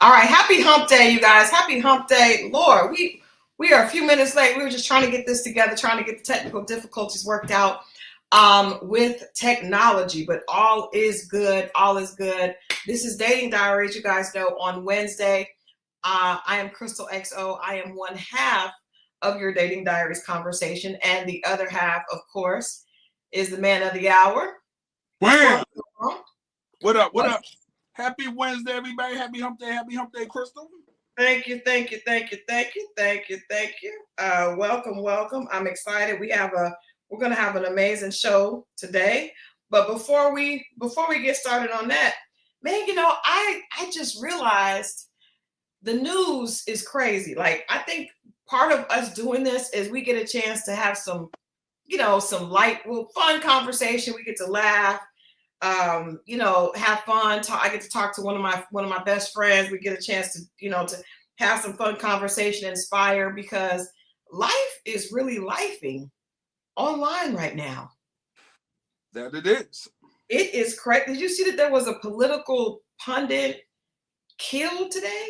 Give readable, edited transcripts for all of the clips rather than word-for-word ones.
All right, happy hump day, you guys. Happy hump day. Lord, we are a few minutes late. We were just trying to get this together, trying to get the technical difficulties worked out with technology, but all is good. All is good. This is Dating Diaries. You guys know on Wednesday, I am Christal XO. I am one half of your Dating Diaries conversation, and the other half, of course, is the man of the hour. Wham! What up? What up? Happy Wednesday, everybody. Happy hump day, Christal. Thank you. Welcome. I'm excited. We're gonna have an amazing show today. But before we get started on that, man, I just realized the news is crazy. Like, I think part of us doing this is we get a chance to have some light, fun conversation. We get to laugh. Have fun. I get to talk to one of my best friends. We get a chance to have some fun conversation, inspire, because life is really lifing online right now. That it is. It is correct. Did you see that there was a political pundit killed today?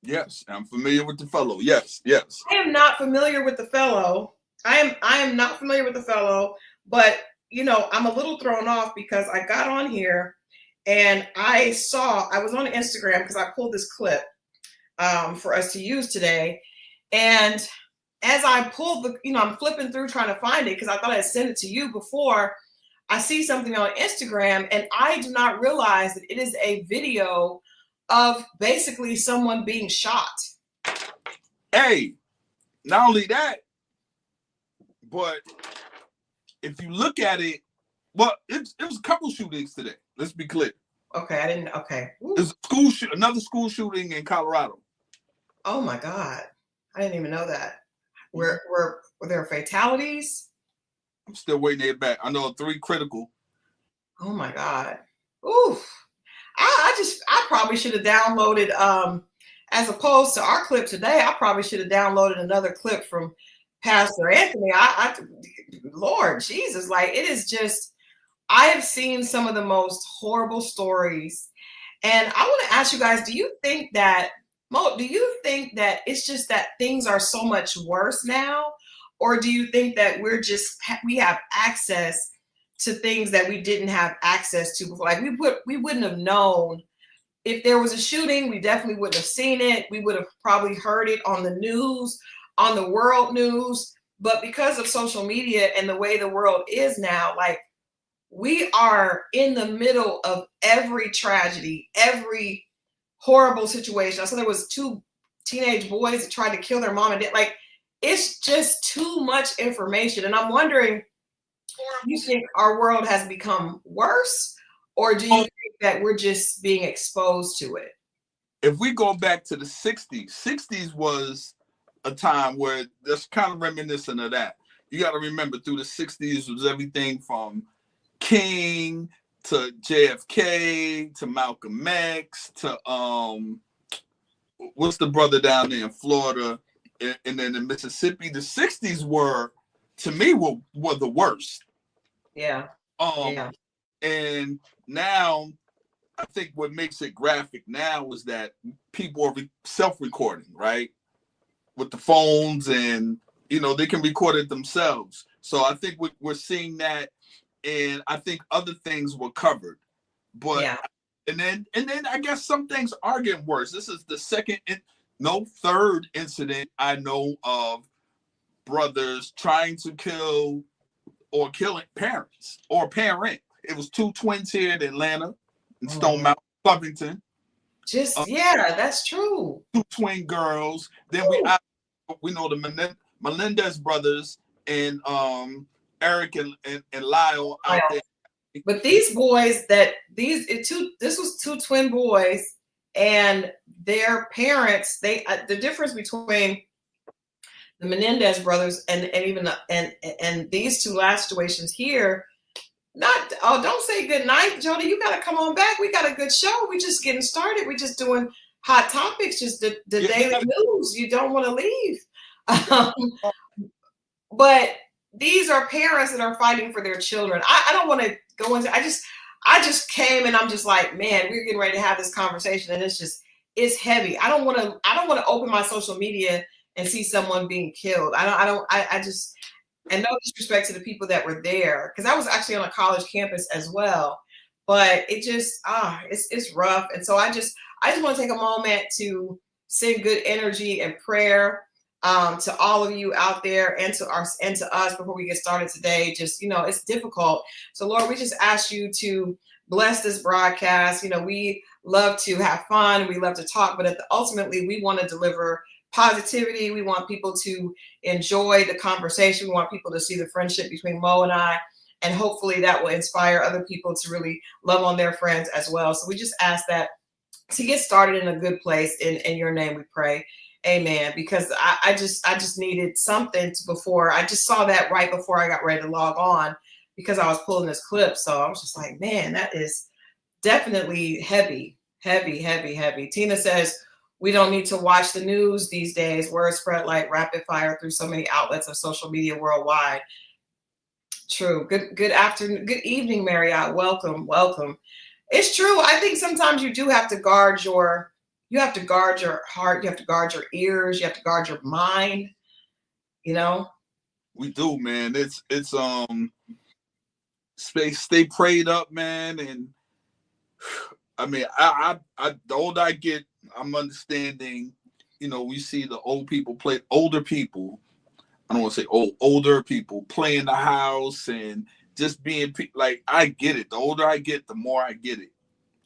Yes, I'm familiar with the fellow. Yes. I am not familiar with the fellow. I am not familiar with the fellow, but I'm a little thrown off because I got on here and I was on Instagram because I pulled this clip for us to use today. And as I pulled I'm flipping through trying to find it because I thought I'd send it to you before. I see something on Instagram and I do not realize that it is a video of basically someone being shot. Hey, not only that, but if you look at it, well, it was a couple shootings today. Let's be clear. Okay, I didn't. Okay, there's another school shooting in Colorado. Oh my God, I didn't even know that. Were there fatalities? I'm still waiting to hear back. I know 3 critical. Oh my God. Oof. I probably should have downloaded as opposed to our clip today. I probably should have downloaded another clip from Pastor Anthony. Lord Jesus, like, it is just, I have seen some of the most horrible stories. And I want to ask you guys, do you think that it's just that things are so much worse now? Or do you think that we have access to things that we didn't have access to before? Like, we wouldn't have known if there was a shooting. We definitely wouldn't have seen it. We would have probably heard it on the news, on the world news. But because of social media and the way the world is now, like, we are in the middle of every tragedy, every horrible situation. I saw there was 2 teenage boys that tried to kill their mom and dad. Like, it's just too much information. And I'm wondering, do you think our world has become worse, or do you think that we're just being exposed to it? If we go back to the 60s was a time where that's kind of reminiscent of that. You got to remember, through the 60s was everything from King to JFK to Malcolm X to what's the brother down there in Florida, and then in Mississippi. The 60s were, to me, were the worst. Yeah. And now I think what makes it graphic now is that people are self-recording, right? With the phones, and they can record it themselves. So I think we're seeing that, and I think other things were covered, but yeah. and then I guess some things are getting worse. This is the third incident I know of brothers trying to kill or killing parents or parent. It was 2 twins here in Atlanta, in Stone Mountain, Covington. That's true. 2 twin girls. Then we know the Melendez brothers and Eric and Lyle out there. But these boys, this was 2 twin boys, and their parents. The difference between the Menendez brothers and these 2 last situations here. Don't say good night, Jody. You got to come on back. We got a good show. We just getting started. We just doing hot topics, just the daily news. You don't want to leave. But these are parents that are fighting for their children. I don't want to go into. I just came and I'm just like, man, we're getting ready to have this conversation, and it's it's heavy. I don't want to open my social media and see someone being killed. I just, and no disrespect to the people that were there, because I was actually on a college campus as well. But it just it's rough. And so I just want to take a moment to send good energy and prayer to all of you out there, and to us before we get started today. Just, it's difficult. So Lord, we just ask you to bless this broadcast. We love to have fun, we love to talk, but ultimately we want to deliver positivity. We want people to enjoy the conversation. We want people to see the friendship between Mo and I, and hopefully that will inspire other people to really love on their friends as well. So we just ask that to get started in a good place. In your name we pray, amen. Because I just needed something before I just saw that right before I got ready to log on, because I was pulling this clip. So I was just like, man, that is definitely heavy. Tina says, we don't need to watch the news these days. Words spread like rapid fire through so many outlets of social media worldwide. True. Good afternoon. Good evening, Marriott. Welcome. It's true. I think sometimes you do have to guard your heart. You have to guard your ears. You have to guard your mind. We do, man. It's stay prayed up, man. And I mean, I the older I get, I'm understanding, we see the older people, I don't want to say older people play in the house and just being like, I get it. The older I get, the more I get it.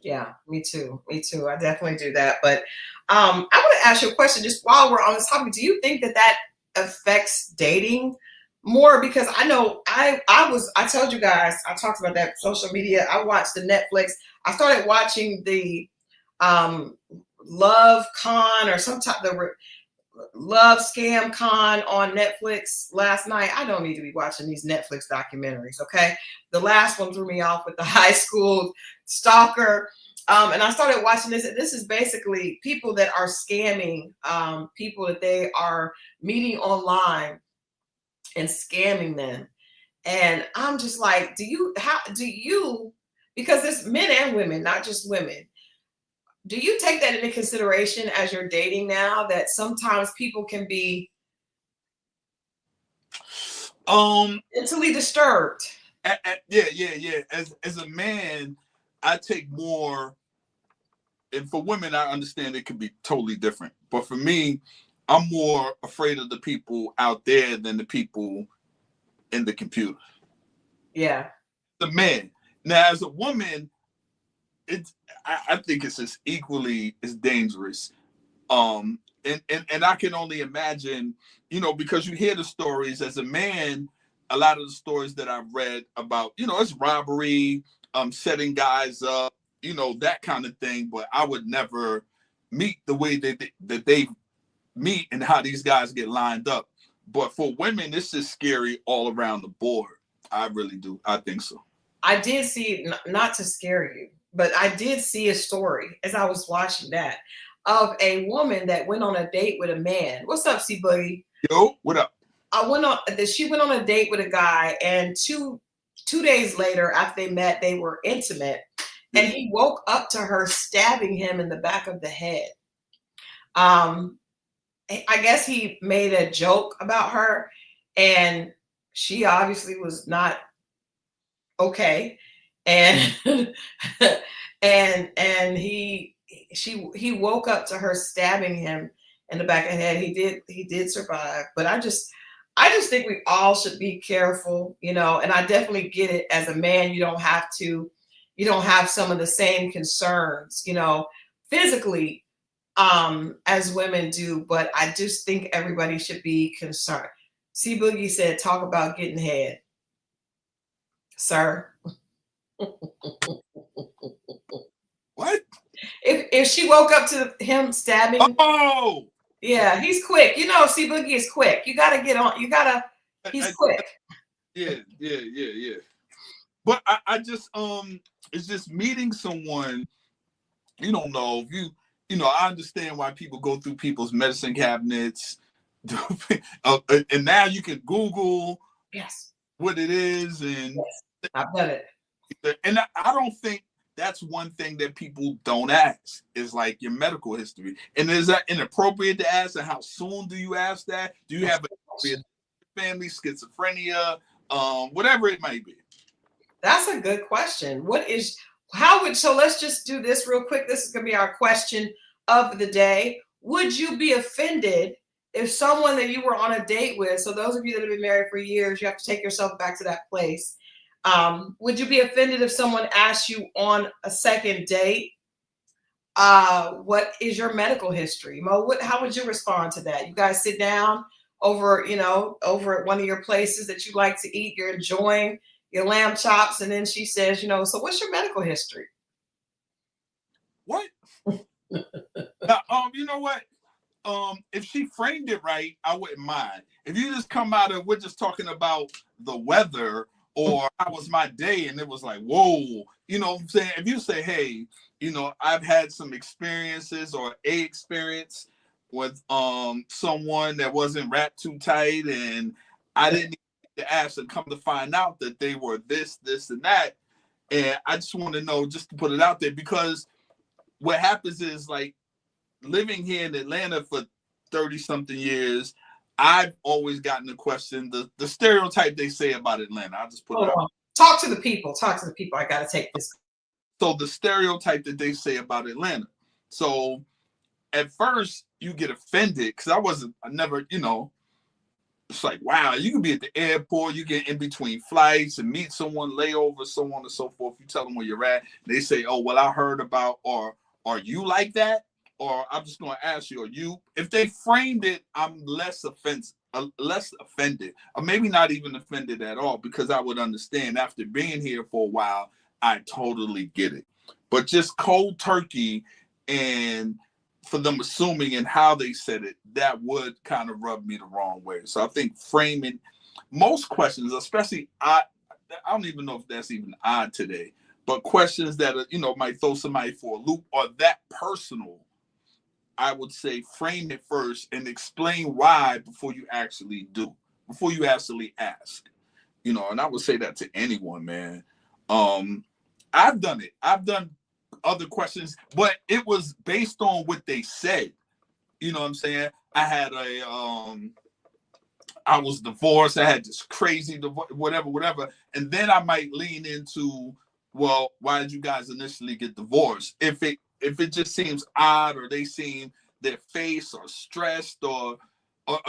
Yeah, me too. I definitely do that. But I want to ask you a question just while we're on this topic. Do you think that affects dating more? Because I know I told you guys, I talked about that social media. I watched the Netflix. I started watching the Love Con or some type of Love Scam Con on Netflix last night. I don't need to be watching these Netflix documentaries, okay? The last one threw me off with the high school stalker. And I started watching this. This is basically people that are scamming people that they are meeting online and scamming them. And I'm just like, because it's men and women, not just women. Do you take that into consideration as you're dating now, that sometimes people can be mentally disturbed? Yeah. As a man, I take more, and for women, I understand it could be totally different. But for me, I'm more afraid of the people out there than the people in the computer. Yeah. The man. Now, as a woman, I think it's as equally as dangerous. And I can only imagine, because you hear the stories as a man, a lot of the stories that I've read about, it's robbery, setting guys up, that kind of thing. But I would never meet the way that they meet and how these guys get lined up. But for women, it's just scary all around the board. I really do. I think so. I did see, not to scare you, but I did see a story as I was watching that of a woman that went on a date with a man. What's up, C Boogie? Yo, what up? She went on a date with a guy, and two days later, after they met, they were intimate, and he woke up to her stabbing him in the back of the head. I guess he made a joke about her, and she obviously was not okay, and and he woke up to her stabbing him in the back of the head. He did survive, but I just think we all should be careful, and I definitely get it. As a man, you don't have some of the same concerns, physically, as women do, but I just think everybody should be concerned. C Boogie said, talk about getting head. Sir. What? If she woke up to him stabbing. Oh, yeah, he's quick. C Boogie is quick. You gotta get on. He's quick. Yeah. But I just it's just meeting someone you don't know. If I understand why people go through people's medicine cabinets, and now you can Google yes what it is, and yes, I've done it. And I don't think that's one thing that people don't ask is like your medical history. And is that inappropriate to ask? And how soon do you ask that? Do you have a family, schizophrenia, whatever it might be? That's a good question. So let's just do this real quick. This is going to be our question of the day. Would you be offended if someone that you were on a date with, so those of you that have been married for years, you have to take yourself back to that place. Would you be offended if someone asked you on a second date, what is your medical history? Mo, how would you respond to that? You guys sit down over at one of your places that you like to eat, you're enjoying your lamb chops, and then she says, so what's your medical history? What? You know what? If she framed it right, I wouldn't mind. If you just come out and we're just talking about the weather or how was my day, and it was like, whoa, you know what I'm saying? If you say, hey, I've had some experiences or a experience with someone that wasn't wrapped too tight, and I didn't need to ask and come to find out that they were this, and that. And I just want to know, just to put it out there, because what happens is, like, living here in Atlanta for 30-something years, I've always gotten the question, the stereotype they say about Atlanta. I'll just put it out. Talk to the people. I got to take this. So the stereotype that they say about Atlanta. So at first you get offended because I never, it's like, wow, you can be at the airport, you get in between flights and meet someone, layover, so on and so forth. You tell them where you're at. They say, oh, well, I heard about, or are you like that? Or I'm just going to ask you, are you? If they framed it, I'm less offended, or maybe not even offended at all, because I would understand after being here for a while, I totally get it. But just cold turkey, and for them assuming and how they said it, that would kind of rub me the wrong way. So I think framing most questions, especially I don't even know if that's even odd today, but questions that are, might throw somebody for a loop or that personal, I would say frame it first and explain why before you actually ask, and I would say that to anyone, man. I've done it. I've done other questions, but it was based on what they said. You know what I'm saying? I was divorced. I had this crazy divorce, whatever. And then I might lean into, well, why did you guys initially get divorced? If it just seems odd, or they seem their face or stressed or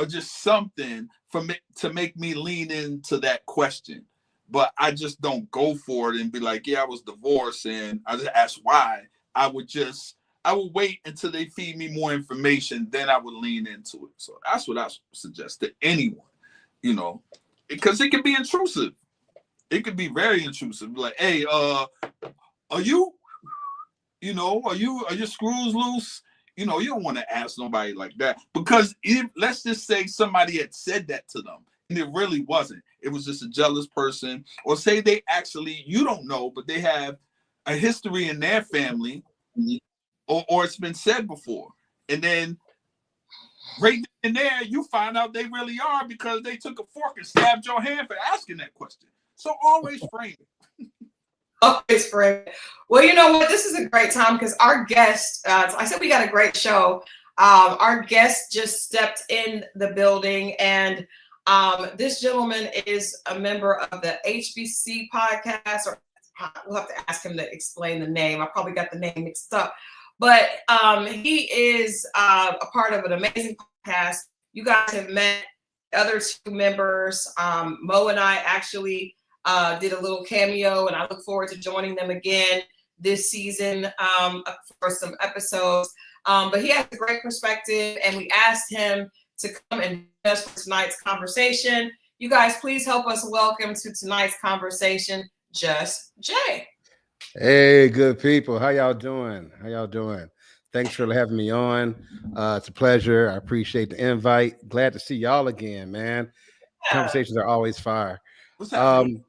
just something to make me lean into that question. But I just don't go for it and be like, yeah, I was divorced, and I just ask why. I would wait until they feed me more information, then I would lean into it. So that's what I suggest to anyone, because it can be intrusive. It could be very intrusive. Like, hey, are you screws loose? You don't want to ask nobody like that, because let's just say somebody had said that to them and it really wasn't. It was just a jealous person, or say they actually, you don't know, but they have a history in their family, or it's been said before. And then right in there, you find out they really are, because they took a fork and stabbed your hand for asking that question. So always frame it. Always frame it. Well, you know what? This is a great time because our guest, I said we got a great show. Our guest just stepped in the building, and this gentleman is a member of the HBC podcast, or we'll have to ask him to explain the name. I probably got the name mixed up. But he is a part of an amazing podcast. You guys have met the other two members. Mo and I actually did a little cameo, and I look forward to joining them again this season for some episodes. But he has a great perspective, and we asked him to come and join us for tonight's conversation. You guys, please help us welcome to tonight's conversation, Just Jay. Hey, good people. How y'all doing? Thanks for having me on. It's a pleasure. I appreciate the invite. Glad to see y'all again, man. Yeah. Conversations are always fire. What's happening?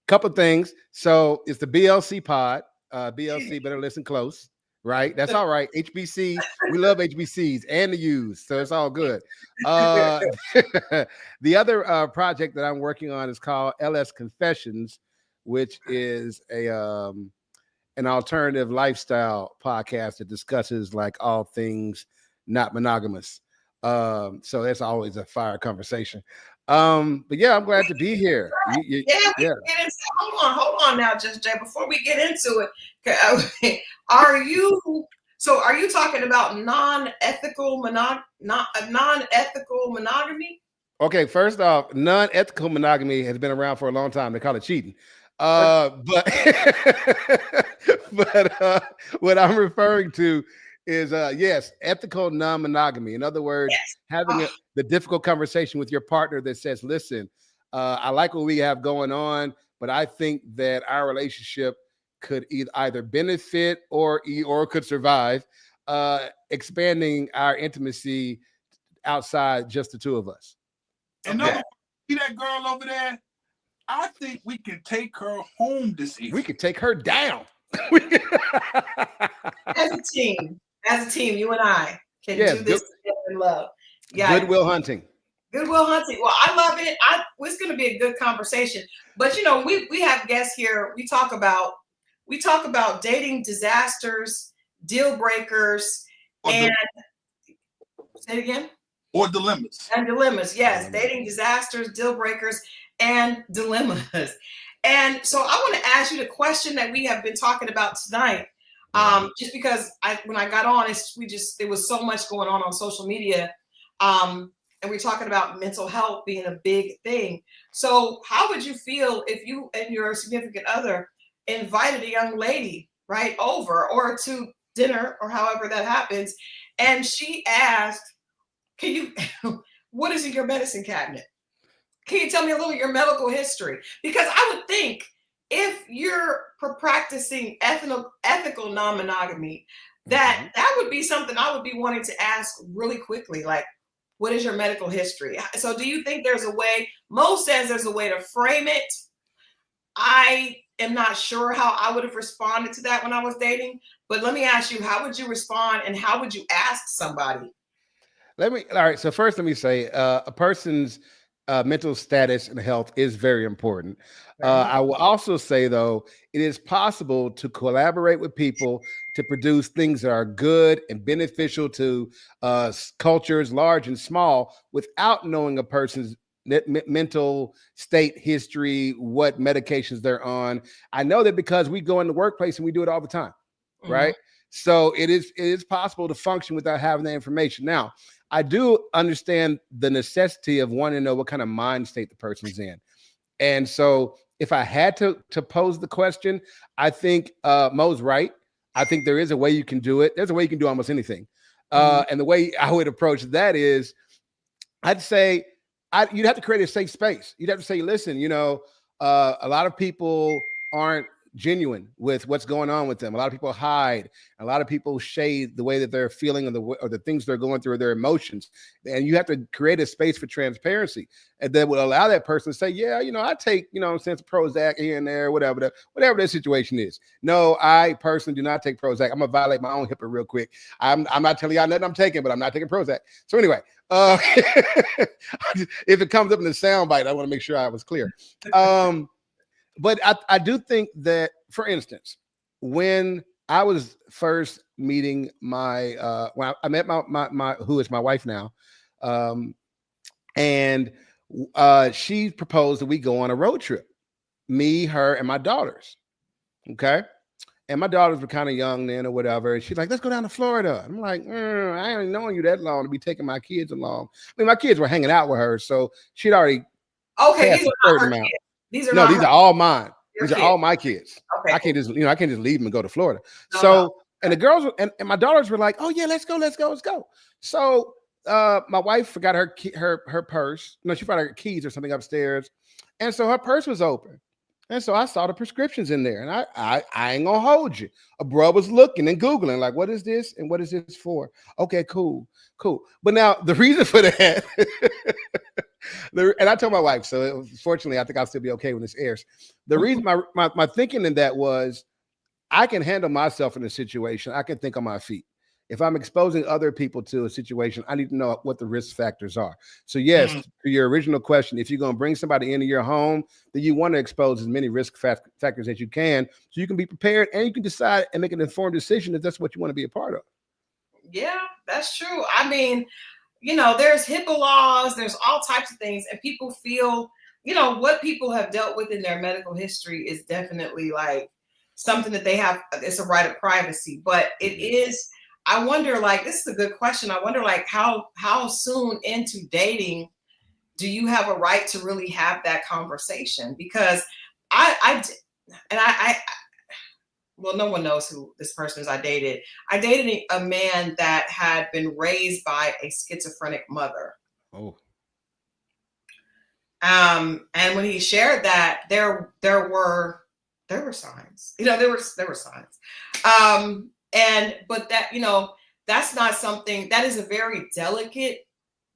Couple things. So it's the BLC pod. BLC, better listen close, right? That's all right. HBC, we love HBCs and the U's, so it's all good. The other project that I'm working on is called LS Confessions, which is a an alternative lifestyle podcast that discusses like all things not monogamous. So that's always a fire conversation. But yeah, I'm glad to be here. Yeah, we Yeah. get into, hold on now, Just Jay. Before we get into it, are you talking about non-ethical monogamy? Okay, first off, non-ethical monogamy has been around for a long time. They call it cheating. But what I'm referring to is yes, ethical non-monogamy. In other words, Yes. having the difficult conversation with your partner that says, listen, I like what we have going on, but I think that our relationship could either benefit or could survive, expanding our intimacy outside just the two of us. In other words, see that girl over there? I think we can take her home this evening. We could take her down. As a team, you and I can do this together in love. Yeah. Goodwill Hunting. Goodwill Hunting. Well, I love it. It's going to be a good conversation. But we have guests here. We talk about dating disasters, deal breakers, say it again. Or dilemmas. And dilemmas, yes. Dating disasters, deal breakers, and dilemmas. And so I want to ask you the question that we have been talking about tonight. Just because when I got on, it was so much going on social media. And we're talking about mental health being a big thing. So how would you feel if you and your significant other invited a young lady right over or to dinner or however that happens, and she asked, what is in your medicine cabinet? Can you tell me a little of your medical history? Because I would think if you're practicing ethical non-monogamy, that would be something I would be wanting to ask really quickly. Like, what is your medical history? So do you think there's a way? Mo says there's a way to frame it. I am not sure how I would have responded to that when I was dating. But let me ask you, how would you respond and how would you ask somebody? All right. So first, let me say a person's mental status and health is very important. I will also say, though, it is possible to collaborate with people to produce things that are good and beneficial to cultures, large and small, without knowing a person's mental state history, what medications they're on. I know that because we go in the workplace and we do it all the time, right? So it is possible to function without having that information. Now, I do understand the necessity of wanting to know what kind of mind state the person's in. And so if I had to pose the question, I think Mo's right. I think there is a way you can do it. There's a way you can do almost anything. And the way I would approach that is, I'd say you'd have to create a safe space. You'd have to say, listen, a lot of people aren't genuine with what's going on with them. A lot of people hide. A lot of people shade the way that they're feeling or the things they're going through or their emotions. And you have to create a space for transparency and that will allow that person to say, yeah, I take, sense of Prozac here and there, whatever that situation is. No, I personally do not take Prozac. I'm gonna violate my own HIPAA real quick. I'm not telling y'all nothing I'm taking, but I'm not taking Prozac. So anyway, if it comes up in the soundbite, I want to make sure I was clear. But I do think that, for instance, when I was first meeting when I met my who is my wife now, and she proposed that we go on a road trip, me, her, and my daughters. Okay. And my daughters were kind of young then or whatever. And she's like, let's go down to Florida. I'm like, I ain't known you that long to be taking my kids along. I mean, my kids were hanging out with her, so she'd already these are not her kids. These are all mine. These kids. are all my kids. Okay. I can't just leave them and go to Florida. And the girls and my daughters were like, oh yeah, let's go. So my wife forgot her purse. No, she forgot her keys or something upstairs. And so her purse was open. And so I saw the prescriptions in there. And I ain't gonna hold you. A bro was looking and Googling, like, what is this? And what is this for? Okay, cool. But now the reason for that, and I told my wife, so fortunately, I think I'll still be okay when this airs. The reason my thinking in that was, I can handle myself in a situation. I can think on my feet. If I'm exposing other people to a situation, I need to know what the risk factors are. So yes, to your original question, if you're going to bring somebody into your home, then you want to expose as many risk factors as you can, so you can be prepared and you can decide and make an informed decision if that's what you want to be a part of. Yeah, that's true. I mean, there's HIPAA laws, there's all types of things, and people feel, what people have dealt with in their medical history is definitely like something that they have. It's a right of privacy, but it is. I wonder, like, this is a good question. I wonder, like, how soon into dating do you have a right to really have that conversation? Because well, no one knows who this person is. I dated a man that had been raised by a schizophrenic mother. Oh. And when he shared that, there were signs. There were signs. But that, that's not something that is a very delicate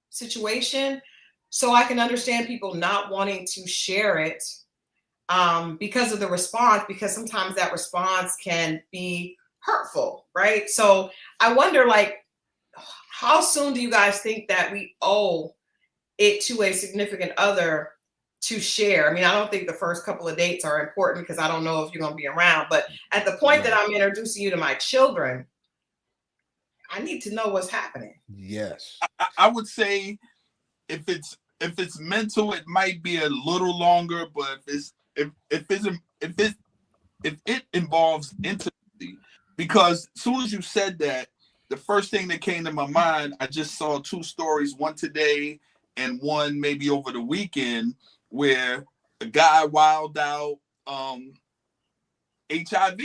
situation. So I can understand people not wanting to share it because of the response, because sometimes that response can be hurtful, right? So I wonder, like, how soon do you guys think that we owe it to a significant other to share? I mean, I don't think the first couple of dates are important because I don't know if you're going to be around, but at the point that I'm introducing you to my children, I need to know what's happening. Yes. I would say if it's mental, it might be a little longer, but if it involves intimacy, because as soon as you said that, the first thing that came to my mind, I just saw 2 stories, one today and one maybe over the weekend, where a guy wilded out HIV.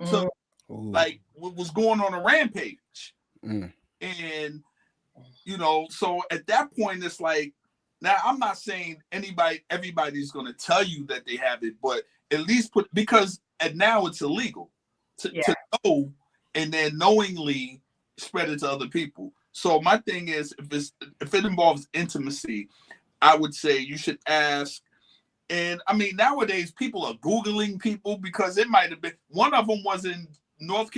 So like what was going on a rampage. And so at that point it's like, now I'm not saying everybody's going to tell you that they have it, but at least because now it's illegal to know and then knowingly spread it to other people. So my thing is, if it involves intimacy, I would say you should ask. And I mean, nowadays people are Googling people, because it might have been, one of them was in North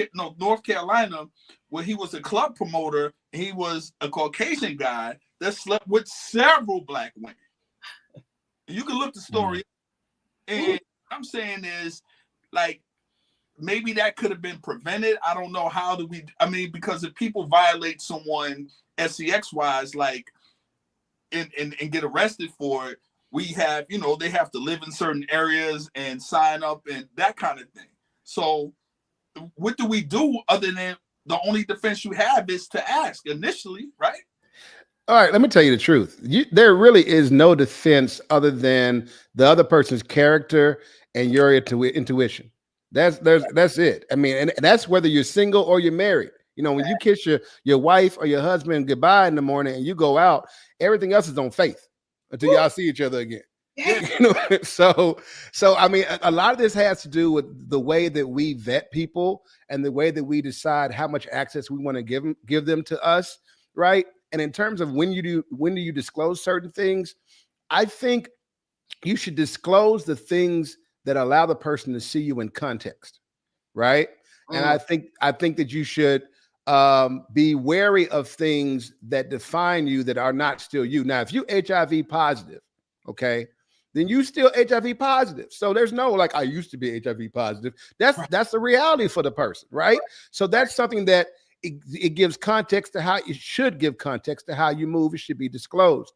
Carolina, where he was a club promoter. And he was a Caucasian guy that slept with several black women. You can look the story. And what I'm saying is, like, maybe that could have been prevented. I don't know how do we. I mean, because if people violate someone sex wise, like, and get arrested for it, we have, they have to live in certain areas and sign up and that kind of thing. So what do we do other than the only defense you have is to ask initially, right? All right, let me tell you the truth. There really is no defense other than the other person's character and your intuition. That's it. I mean, and that's whether you're single or you're married. When you kiss your wife or your husband goodbye in the morning and you go out, everything else is on faith until y'all see each other again. So I mean, a lot of this has to do with the way that we vet people and the way that we decide how much access we want to give them to us, right? And in terms of when do you disclose certain things, I think you should disclose the things that allow the person to see you in context, right? And I think that you should be wary of things that define you that are not still you. Now, if you're HIV positive, okay, then you still HIV positive. So there's no like, I used to be HIV positive. That's the reality for the person, right? So that's something that it gives context to how it should give context to how you move. It should be disclosed.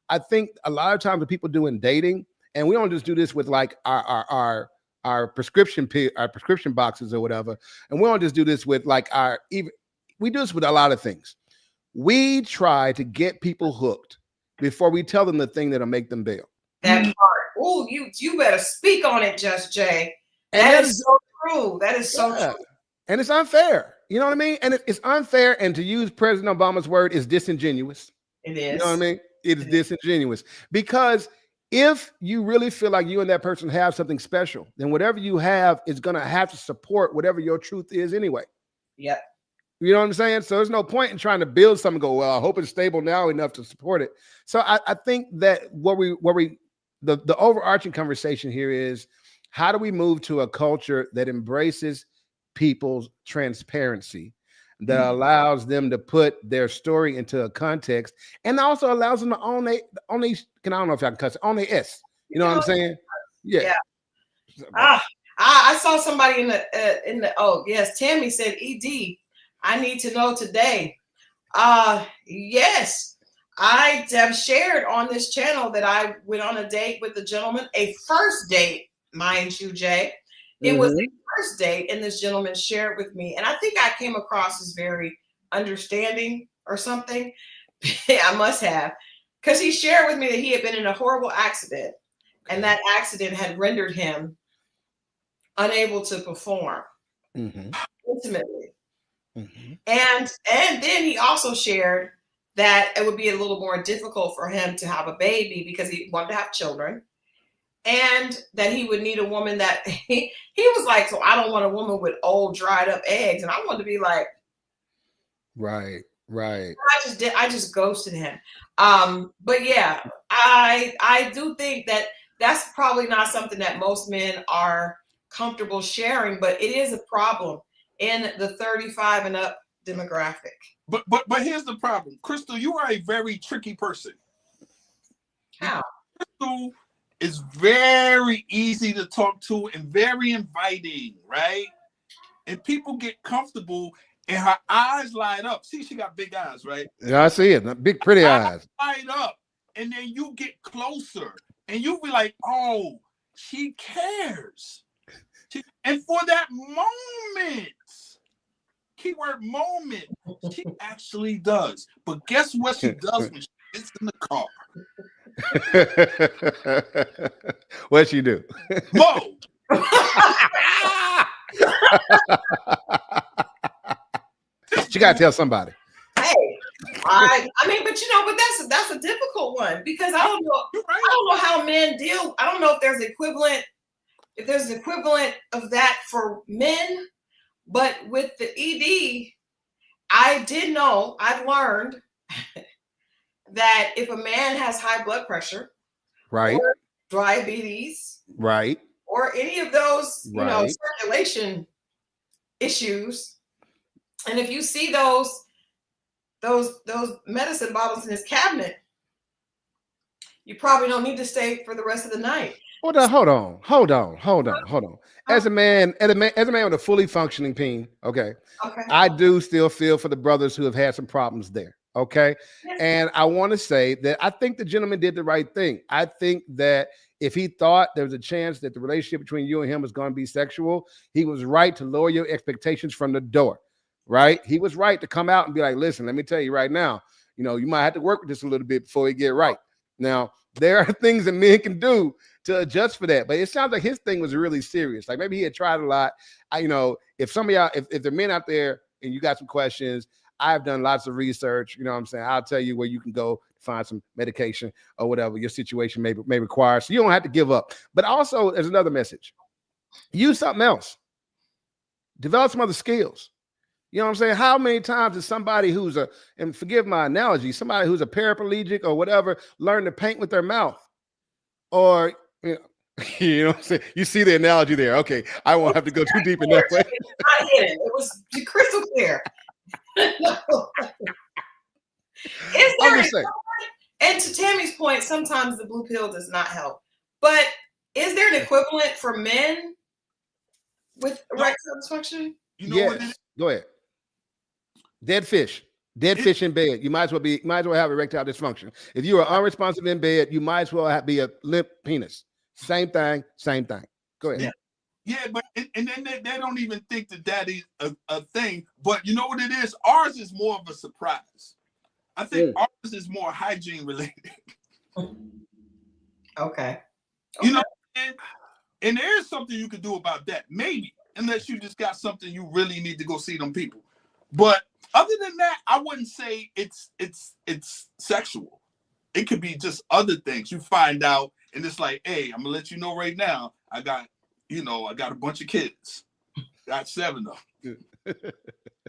I think a lot of times when people do in dating, and we don't just do this with like our prescription boxes or whatever, and we don't just do this with like we do this with a lot of things. We try to get people hooked before we tell them the thing that'll make them bail. That part. Oh, you better speak on it, Just Jay. That is so true. That is so true. And it's unfair. You know what I mean? And it's unfair. And to use President Obama's word, is disingenuous. It is. You know what I mean? It is disingenuous. Because if you really feel like you and that person have something special, then whatever you have is going to have to support whatever your truth is anyway. Yep. You know what I'm saying? So there's no point in trying to build something and go, well, I hope it's stable now enough to support it. So I think that the overarching conversation here is, how do we move to a culture that embraces people's transparency? that allows them to put their story into a context, and also allows them to own I don't know if I can cuss it, own their S. You know what I'm saying? Yeah. I saw somebody in the oh yes, Tammy said, ED, I need to know today. Yes, I have shared on this channel that I went on a date with a gentleman, a first date, mind you, Jay. It was a first date, and this gentleman shared with me, and I think I came across as very understanding or something. I must have, because he shared with me that he had been in a horrible accident, and that accident had rendered him unable to perform intimately. And then he also shared that it would be a little more difficult for him to have a baby because he wanted to have children, and that he would need a woman that he was like, so I don't want a woman with old dried up eggs. And I wanted to be like, right. I just ghosted him. But yeah, I do think that that's probably not something that most men are comfortable sharing, but it is a problem in the 35 and up demographic. But here's the problem, Christal. You are a very tricky person. How? Christal is very easy to talk to and very inviting, right? And people get comfortable, and her eyes light up. See, she got big eyes, right? Yeah, I see it. Big, pretty eyes. Light up, and then you get closer, and you be like, "Oh, she cares." And for that moment, keyword moment, she actually does. But guess what she does when she gets in the car? What'd she do? Moe. She gotta tell somebody. Hey, I mean, but that's a difficult one, because I don't know how men deal. I don't know if there's an equivalent of that for men, but with the ED, I've learned that if a man has high blood pressure, right, or diabetes, right, or any of those, right, circulation issues, and if you see those medicine bottles in his cabinet, you probably don't need to stay for the rest of the night. Hold on. As a man with a fully functioning peen, okay, I do still feel for the brothers who have had some problems there. Okay. Yes. And I want to say that I think the gentleman did the right thing. I think that if he thought there was a chance that the relationship between you and him was going to be sexual, he was right to lower your expectations from the door. Right. He was right to come out and be like, listen, let me tell you right now, you might have to work with this a little bit before you get right. Now, there are things that men can do to adjust for that. But it sounds like his thing was really serious. Like maybe he had tried a lot. If some of y'all, if there are men out there and you got some questions, I've done lots of research. You know what I'm saying? I'll tell you where you can go find some medication or whatever your situation may require. So you don't have to give up. But also, there's another message. Use something else. Develop some other skills. You know what I'm saying? How many times does somebody and forgive my analogy, somebody who's a paraplegic or whatever, learn to paint with their mouth? Or, you know what I'm saying? You see the analogy there. Okay, I won't have to go too deep in that way. I hit it. It was crystal clear. Is there and to Tammy's point, sometimes the blue pill does not help. But is there an equivalent for men with erectile dysfunction? Yes. Go ahead. Dead fish in bed. You might as well have erectile dysfunction. If you are unresponsive in bed, you might as well be a limp penis. Same thing. Go ahead. Yeah, but and then they don't even think that is a thing. But you know what it is? Ours is more of a surprise. I think ours is more hygiene related. Okay. And there's something you could do about that, maybe, unless you just got something you really need to go see them people. But other than that, I wouldn't say it's sexual. It could be just other things. You find out, and it's like, hey, I'm gonna let you know right now. I got a bunch of kids. Got 7 of them.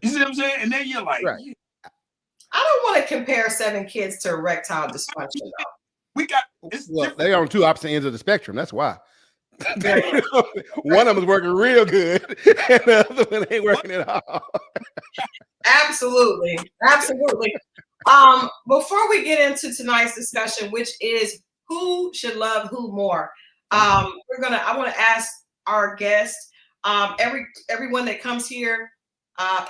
You see what I'm saying? And then you're like, right. I don't want to compare 7 kids to erectile dysfunction, though. They're on two opposite ends of the spectrum. That's why. One of them is working real good, and the other one ain't working at all. Absolutely. Absolutely. Before we get into tonight's discussion, which is who should love who more, I want to ask our guest, everyone that comes here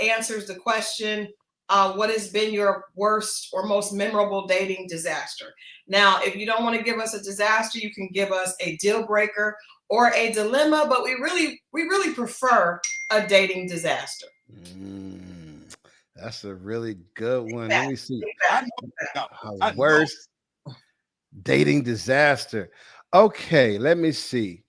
answers the question, what has been your worst or most memorable dating disaster? Now, if you don't want to give us a disaster, you can give us a deal breaker or a dilemma, but we really prefer a dating disaster. That's a really good one. Exactly. Let me see. Exactly. Worst dating disaster. Okay, let me see.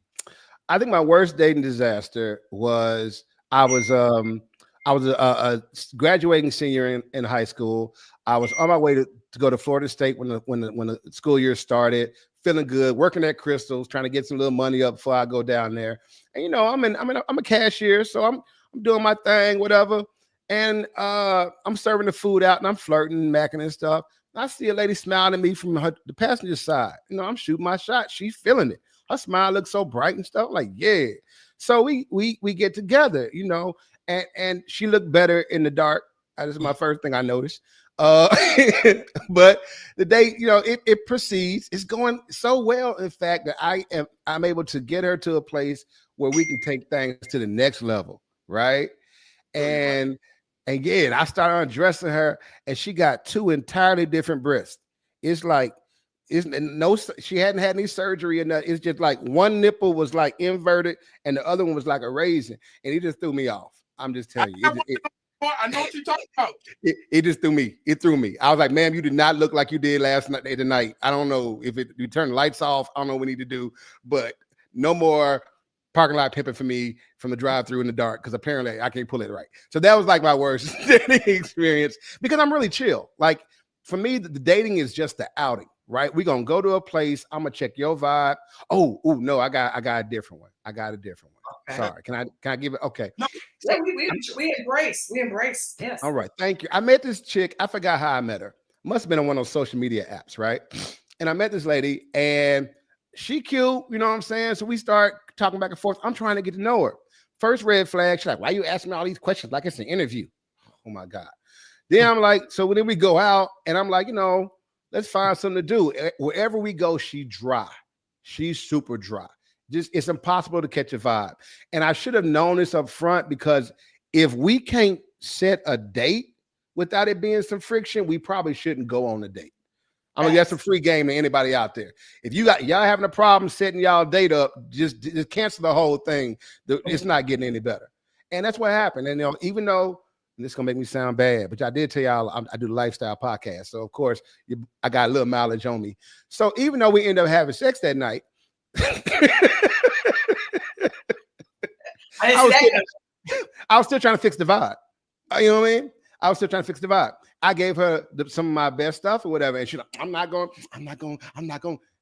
I think my worst dating disaster was I was a graduating senior in high school. I was on my way to go to Florida State when the school year started. Feeling good, working at Crystals, trying to get some little money up before I go down there. And you know, I'm a cashier, so I'm doing my thing, whatever. And I'm serving the food out, and I'm flirting, macking and stuff. I see a lady smiling at me from the passenger side. You know, I'm shooting my shot. She's feeling it. Her smile looks so bright and stuff. Like, yeah. So we get together, you know, and she looked better in the dark. That is my first thing I noticed. But the day, you know, it proceeds. It's going so well, in fact, that I'm able to get her to a place where we can take things to the next level, right? And yeah, I started undressing her, and she got two entirely different breasts. It's like she hadn't had any surgery or nothing. It's just like one nipple was like inverted, and the other one was like a raisin, and it just threw me off. I'm just telling you. I know what you're talking about. It just threw me. It threw me. I was like, ma'am, you did not look like you did last night tonight. I don't know if you turn the lights off. I don't know what we need to do, but no more parking lot pimping for me from the drive-through in the dark, because apparently I can't pull it right. So that was like my worst dating experience, because I'm really chill. Like, for me, the dating is just the outing, right? We're gonna go to a place. I'm gonna check your vibe. Oh no, I got a different one. Okay. Sorry, can I give it? Okay. No. Yeah, we embrace. Yes. All right, thank you. I met this chick. I forgot how I met her. Must have been on one of those social media apps, right? And I met this lady, and she cute, you know what I'm saying? So we start talking back and forth. I'm trying to get to know her. First red flag, she's like, why you asking me all these questions like it's an interview? Oh my God. Then I'm like, so then we go out, and I'm like, you know, let's find something to do. Wherever we go, she dry. She's super dry. Just, it's impossible to catch a vibe. And I should have known this up front, because if we can't set a date without it being some friction, we probably shouldn't go on a date. I mean, that's a free game to anybody out there. If y'all having a problem setting y'all date up, just cancel the whole thing. It's not getting any better. And that's what happened. And you know, even though, and this is gonna make me sound bad, but I did tell y'all I do the lifestyle podcast. So of course, I got a little mileage on me. So even though we end up having sex that night, I was still trying to fix the vibe. You know what I mean? I was still trying to fix the vibe. I gave her some of my best stuff or whatever, and she's like, I'm not going.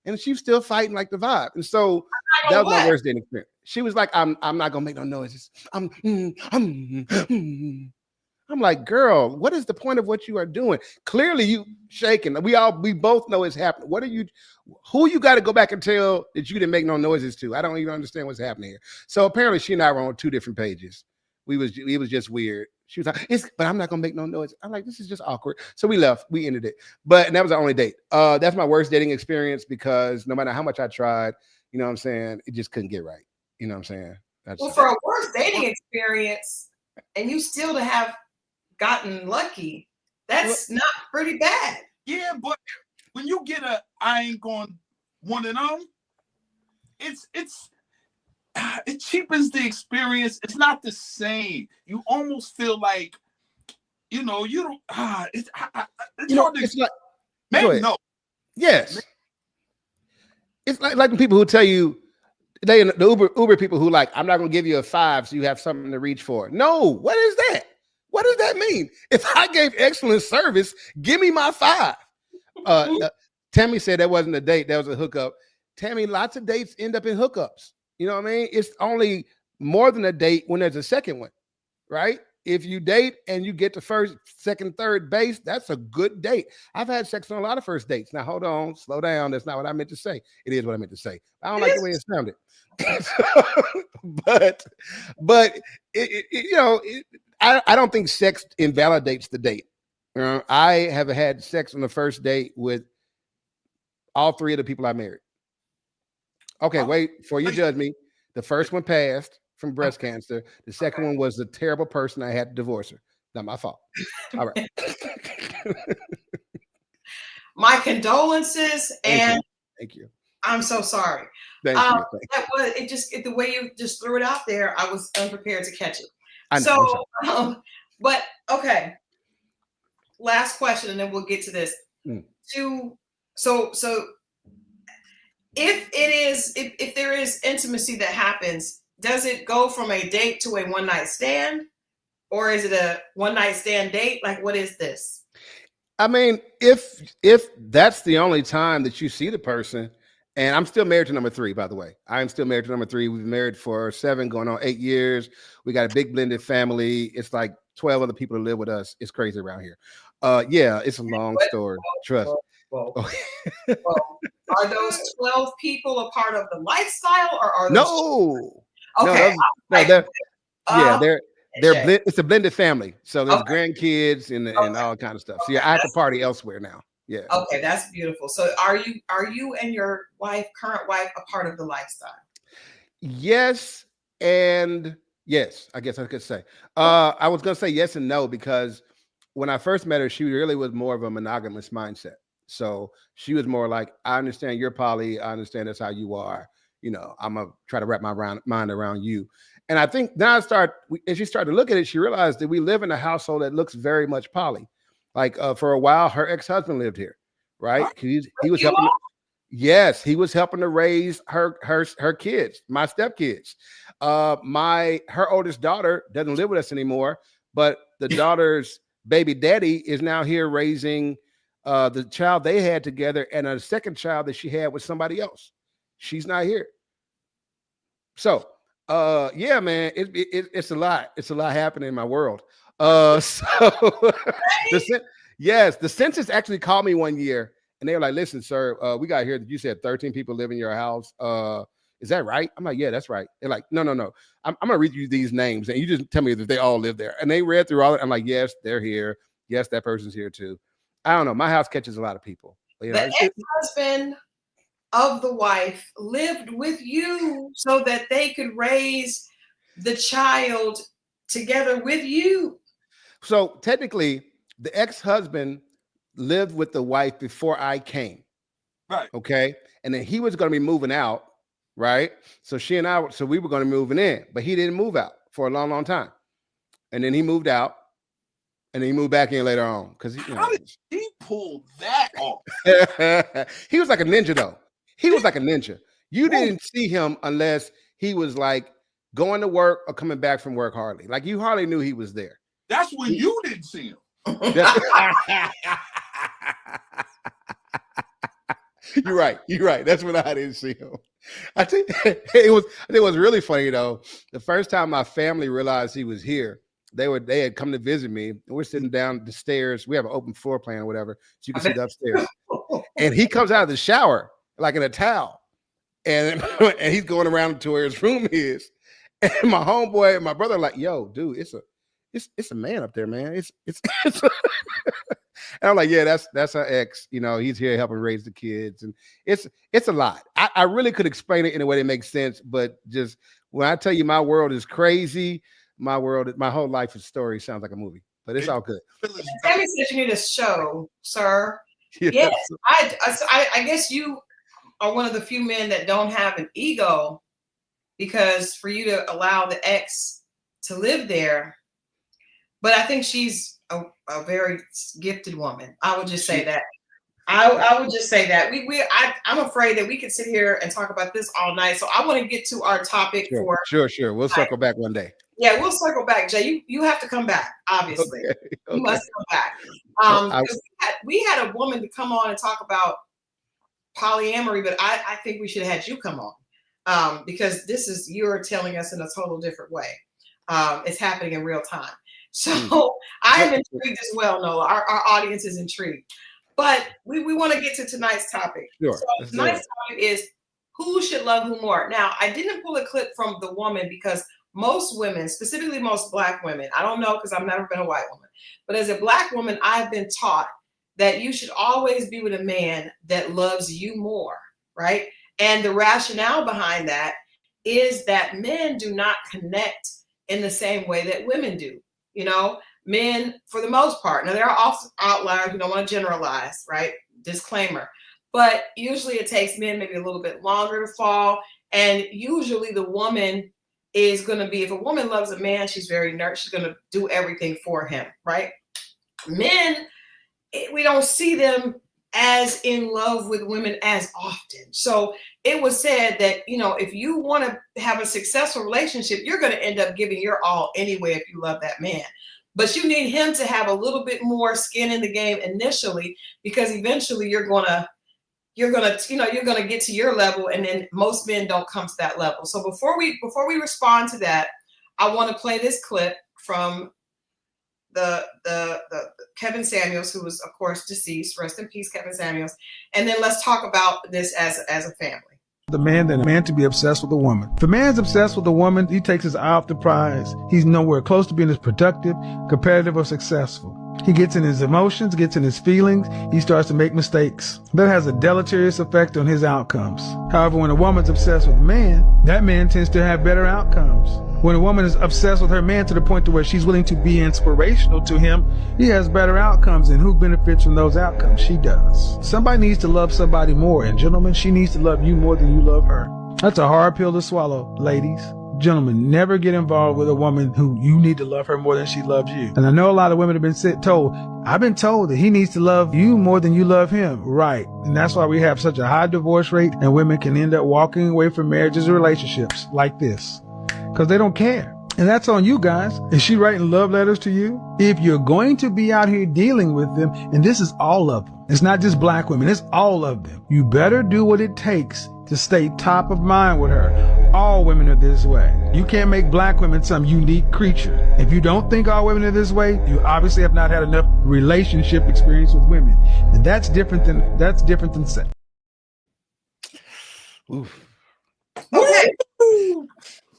And she's still fighting like the vibe. And so that was my worst dating experience. She was like, I'm not gonna make no noises. I'm like, girl, what is the point of what you are doing? Clearly you shaking. We both know it's happening. Who you got to go back and tell that you didn't make no noises to? I don't even understand what's happening here. So apparently she and I were on two different pages. It was just weird. She was like, but I'm not gonna make no noise. I'm like, this is just awkward. So we left. We ended it. And that was our only date. That's my worst dating experience, because no matter how much I tried, you know what I'm saying, it just couldn't get right. You know what I'm saying? For a worst dating experience, and you still to have gotten lucky, that's not pretty bad. Yeah, but when you get I ain't going one of them, it cheapens the experience. It's not the same. You almost feel like, you know, you don't. It's hard to. It's like, maybe no. Yes. It's like the people who tell you, the Uber people who like, I'm not gonna give you a 5 so you have something to reach for. No, what is that? What does that mean? If I gave excellent service, give me my 5. Tammy said that wasn't a date, that was a hookup. Tammy, lots of dates end up in hookups. You know what I mean? It's only more than a date when there's a second one, right? If you date and you get to first, second, third base, that's a good date. I've had sex on a lot of first dates. Now, hold on, slow down. That's not what I meant to say. It is what I meant to say. I don't like the way it sounded. but you know, I don't think sex invalidates the date. I have had sex on the first date with all three of the people I married. Okay, wait, before you judge me, the first one passed from breast cancer. The second one was a terrible person. I had to divorce her. Not my fault. All right. My condolences, and thank you. I'm so sorry. Thank you. That was it. Just the way you just threw it out there, I was unprepared to catch it. I know, but okay. Last question, and then we'll get to this. So if there is intimacy that happens, does it go from a date to a one night stand, or is it a one night stand date? Like, what is this? I mean, if that's the only time that you see the person, and I'm still married to number 3, by the way. I'm still married to number 3. We've been married for 7, going on 8 years. We got a big blended family. It's like 12 other people that live with us. It's crazy around here. Yeah, it's a long story. Trust. Well, are those 12 people a part of the lifestyle, or are those okay? They're it's a blended family. So there's grandkids and all kind of stuff. So yeah, I have to party elsewhere now. Yeah. Okay, that's beautiful. So are you and your current wife, a part of the lifestyle? Yes and yes, I guess I could say. I was gonna say yes and no, because when I first met her, she really was more of a monogamous mindset. So she was more like, I understand you're poly. I understand that's how you are. You know, I'm gonna try to wrap my mind around you. And I think now as she started to look at it, she realized that we live in a household that looks very much poly. Like for a while, her ex-husband lived here, right? He was helping. Yes, he was helping to raise her kids, my stepkids. Her oldest daughter doesn't live with us anymore, but the daughter's baby daddy is now here raising the child they had together, and a second child that she had with somebody else. She's not here. So yeah, man, it's a lot. It's a lot happening in my world. The census actually called me one year, and they were like, "Listen, sir, we got here that you said 13 people live in your house. Is that right?" I'm like, "Yeah, that's right." They're like, "No. I'm gonna read you these names, and you just tell me if they all live there." And they read through all of it. I'm like, "Yes, they're here. Yes, that person's here too." I don't know. My house catches a lot of people. You know, the ex-husband of the wife lived with you so that they could raise the child together with you. So technically, the ex-husband lived with the wife before I came. Right. Okay. And then he was going to be moving out. Right. So we were going to be moving in, but he didn't move out for a long, long time. And then he moved out. And then he moved back in later on because how did he pull that off? He was like a ninja, though. He was like a ninja. You didn't see him unless he was like going to work or coming back from work. Hardly, like you hardly knew he was there. That's when you didn't see him. You're right. That's when I didn't see him. I think it was really funny though. The first time my family realized he was here, they had come to visit me. And we're sitting down the stairs. We have an open floor plan or whatever, so you can see the upstairs. And he comes out of the shower like in a towel, and he's going around to where his room is. And my homeboy and my brother are like, "Yo, dude, it's a man up there, man. It's and I'm like, yeah, that's our ex. You know, he's here helping raise the kids, and it's a lot. I really could explain it in a way that makes sense, but just when I tell you my world is crazy, my whole life is story sounds like a movie, but it's all good. Tammy said you need a show, sir. Yes, I guess you are one of the few men that don't have an ego, because for you to allow the ex to live there, but I think she's a very gifted woman. I would just say that. I would just say that I'm afraid that we could sit here and talk about this all night. So I want to get to our topic Sure. We'll circle back one day. Yeah, we'll circle back, Jay. You have to come back, obviously. Okay. You must come back. We had a woman to come on and talk about polyamory, but I think we should have had you come on because you're telling us in a total different way. It's happening in real time. So I am intrigued as well, Nola. Our audience is intrigued. But we want to get to tonight's topic. Sure. So tonight's topic is who should love who more. Now, I didn't pull a clip from the woman because most women, specifically most Black women, I don't know because I've never been a white woman, but as a Black woman, I've been taught that you should always be with a man that loves you more, right? And the rationale behind that is that men do not connect in the same way that women do. You know, men, for the most part, now there are also outliers, we don't want to generalize, right? Disclaimer. But usually it takes men maybe a little bit longer to fall. And usually the woman is going to be, if a woman loves a man, she's very nurturing, she's going to do everything for him, right? Men, we don't see them as in love with women as often. So it was said that, you know, if you want to have a successful relationship, you're going to end up giving your all anyway if you love that man. But you need him to have a little bit more skin in the game initially, because eventually you're gonna get to your level, and then most men don't come to that level. So before we respond to that, I want to play this clip from the Kevin Samuels, who was of course deceased. Rest in peace, Kevin Samuels. And then let's talk about this as a family. The man than a man to be obsessed with a woman. If a man's obsessed with a woman, he takes his eye off the prize. He's nowhere close to being as productive, competitive, or successful. He gets in his emotions, gets in his feelings. He starts to make mistakes. That has a deleterious effect on his outcomes. However, when a woman's obsessed with a man, that man tends to have better outcomes. When a woman is obsessed with her man to the point to where she's willing to be inspirational to him, he has better outcomes. And who benefits from those outcomes? She does. Somebody needs to love somebody more. And gentlemen, she needs to love you more than you love her. That's a hard pill to swallow, ladies. Gentlemen, never get involved with a woman who you need to love her more than she loves you. And I know a lot of women have been told, I've been told that he needs to love you more than you love him. Right. And that's why we have such a high divorce rate, and women can end up walking away from marriages and relationships like this because they don't care. And that's on you guys. Is she writing love letters to you? If you're going to be out here dealing with them, and this is all of them, it's not just Black women, it's all of them, you better do what it takes to stay top of mind with her. All women are this way. You can't make Black women some unique creature. If you don't think all women are this way, you obviously have not had enough relationship experience with women. And that's different than sex. Oof. Okay.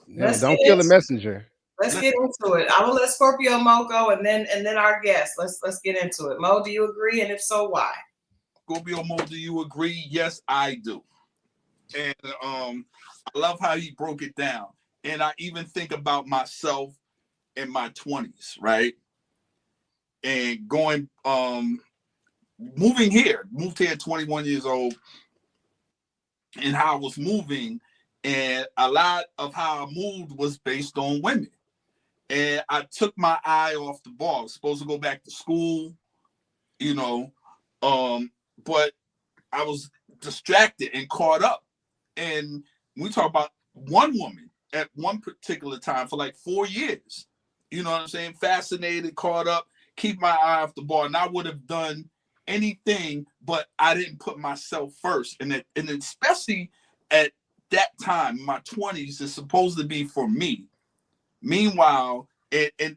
No, don't kill the messenger. Let's get into it. I will let Scorpio Moe go, and then our guest. Let's get into it. Moe, do you agree? And if so, why? Scorpio Moe, do you agree? Yes, I do. And I love how he broke it down. And I even think about myself in my 20s, right? And going, moved here at 21 years old, and how I was moving. And a lot of how I moved was based on women. And I took my eye off the ball. I was supposed to go back to school, you know, but I was distracted and caught up. And we talk about one woman at one particular time for like 4 years. You know what I'm saying? Fascinated, caught up, keep my eye off the ball. And I would have done anything, but I didn't put myself first. And especially at that time, my 20s is supposed to be for me. Meanwhile,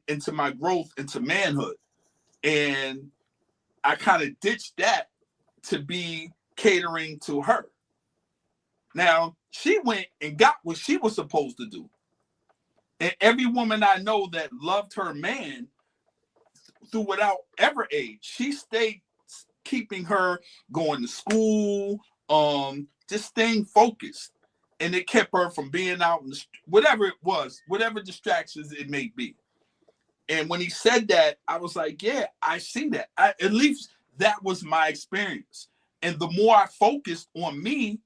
into my growth, into manhood. And I kind of ditched that to be catering to her. Now, she went and got what she was supposed to do. And every woman I know that loved her man through without ever age, she stayed keeping her going to school, just staying focused. And it kept her from being out in the, whatever it was, whatever distractions it may be. And when he said that, I was like, yeah, I see that. At least that was my experience. And the more I focused on me,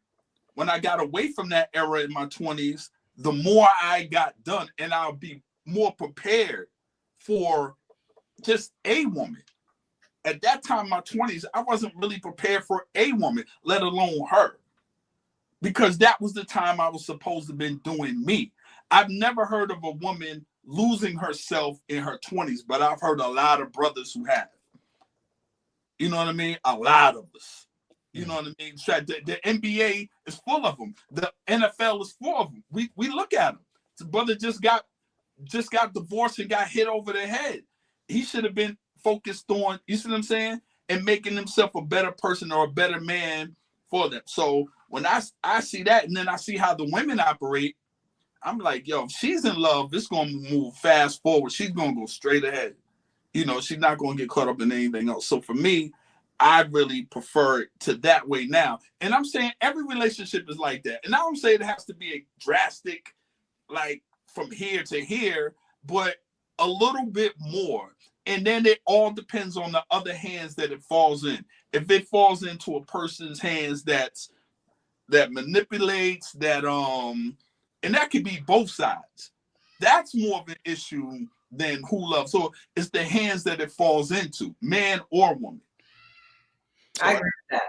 when I got away from that era in my 20s, the more I got done, and I'll be more prepared for just a woman. At that time, in my 20s, I wasn't really prepared for a woman, let alone her, because that was the time I was supposed to have been doing me. I've never heard of a woman losing herself in her 20s, but I've heard a lot of brothers who have. You know what I mean? A lot of us. You know what I mean? The NBA is full of them. The NFL is full of them. We look at them. The brother just got divorced and got hit over the head. He should have been focused on, you see what I'm saying? And making himself a better person or a better man for them. So when I see that, and then I see how the women operate, I'm like, yo, if she's in love, it's gonna move fast forward. She's gonna go straight ahead. You know, she's not gonna get caught up in anything else. So for me, I really prefer it to that way now. And I'm saying every relationship is like that. And I don't say it has to be a drastic, like from here to here, but a little bit more. And then it all depends on the other hands that it falls in. If it falls into a person's hands that manipulates, and that could be both sides. That's more of an issue than who loves. So it's the hands that it falls into, man or woman. So, I agree with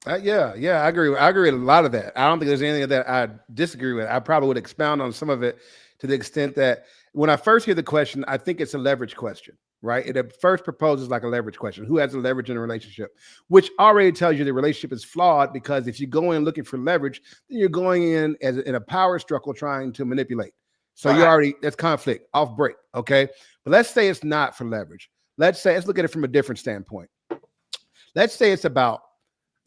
that. Yeah, I agree. I agree with a lot of that. I don't think there's anything that I disagree with. I probably would expound on some of it to the extent that when I first hear the question, I think it's a leverage question, right? It first proposes like a leverage question. Who has the leverage in a relationship? Which already tells you the relationship is flawed, because if you go in looking for leverage, then you're going in as in a power struggle trying to manipulate. So you already, that's conflict, off break, okay? But let's say it's not for leverage. Let's look at it from a different standpoint. Let's say it's about,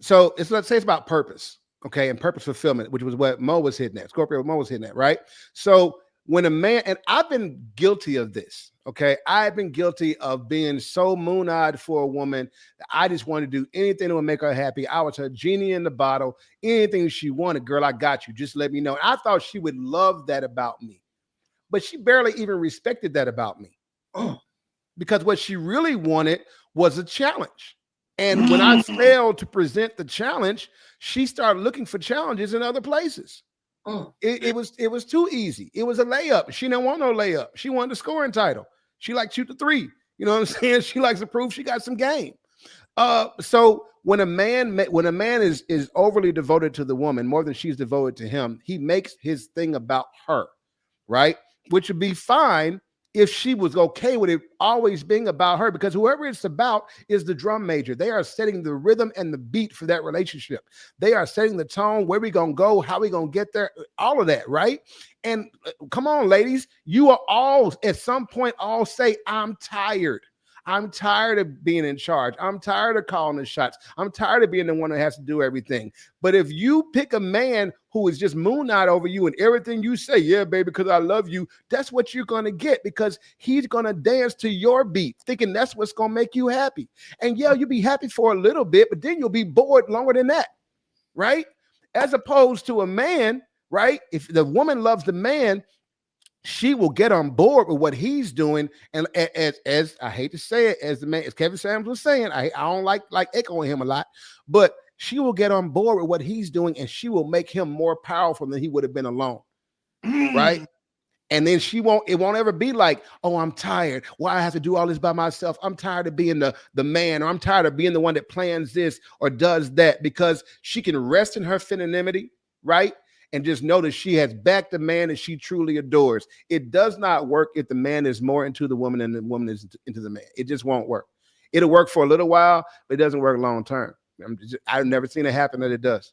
let's say it's about purpose, okay? And purpose fulfillment, which was what Mo was hitting at, Scorpio Mo was hitting at, right? So when a man, and I've been guilty of this, okay? I've been guilty of being so moon-eyed for a woman that I just wanted to do anything that would make her happy. I was her genie in the bottle. Anything she wanted, girl, I got you. Just let me know. And I thought she would love that about me. But she barely even respected that about me. Because what she really wanted was a challenge. And when I failed to present the challenge, she started looking for challenges in other places. It was too easy. It was a layup. She didn't want no layup. She wanted the scoring title. She liked shoot the three. You know what I'm saying? She likes to prove she got some game. So when a man is overly devoted to the woman more than she's devoted to him, he makes his thing about her, right? Which would be fine if she was okay with it always being about her, because whoever it's about is the drum major. They are setting the rhythm and the beat for that relationship. They are setting the tone, where we going to go, how we going to get there, all of that, right? And come on, ladies, you are all, at some point, all say, I'm tired. I'm tired of being in charge. I'm tired of calling the shots. I'm tired of being the one that has to do everything. But if you pick a man who is just moon-eyed over you and everything you say, yeah, baby, because I love you, that's what you're going to get, because he's going to dance to your beat, thinking that's what's going to make you happy. And yeah, you'll be happy for a little bit, but then you'll be bored longer than that, right? As opposed to a man, right? If the woman loves the man, she will get on board with what he's doing. And as I hate to say it, as Kevin Samuels was saying, I don't like echoing him a lot, but she will get on board with what he's doing, and she will make him more powerful than he would have been alone. Right. And then it won't ever be like, oh, I'm tired. Why I have to do all this by myself? I'm tired of being the man, or I'm tired of being the one that plans this or does that, because she can rest in her femininity, right? And just know that she has backed the man that she truly adores. It does not work if the man is more into the woman than the woman is into the man. It just won't work. It'll work for a little while, but it doesn't work long term. I've never seen it happen that it does.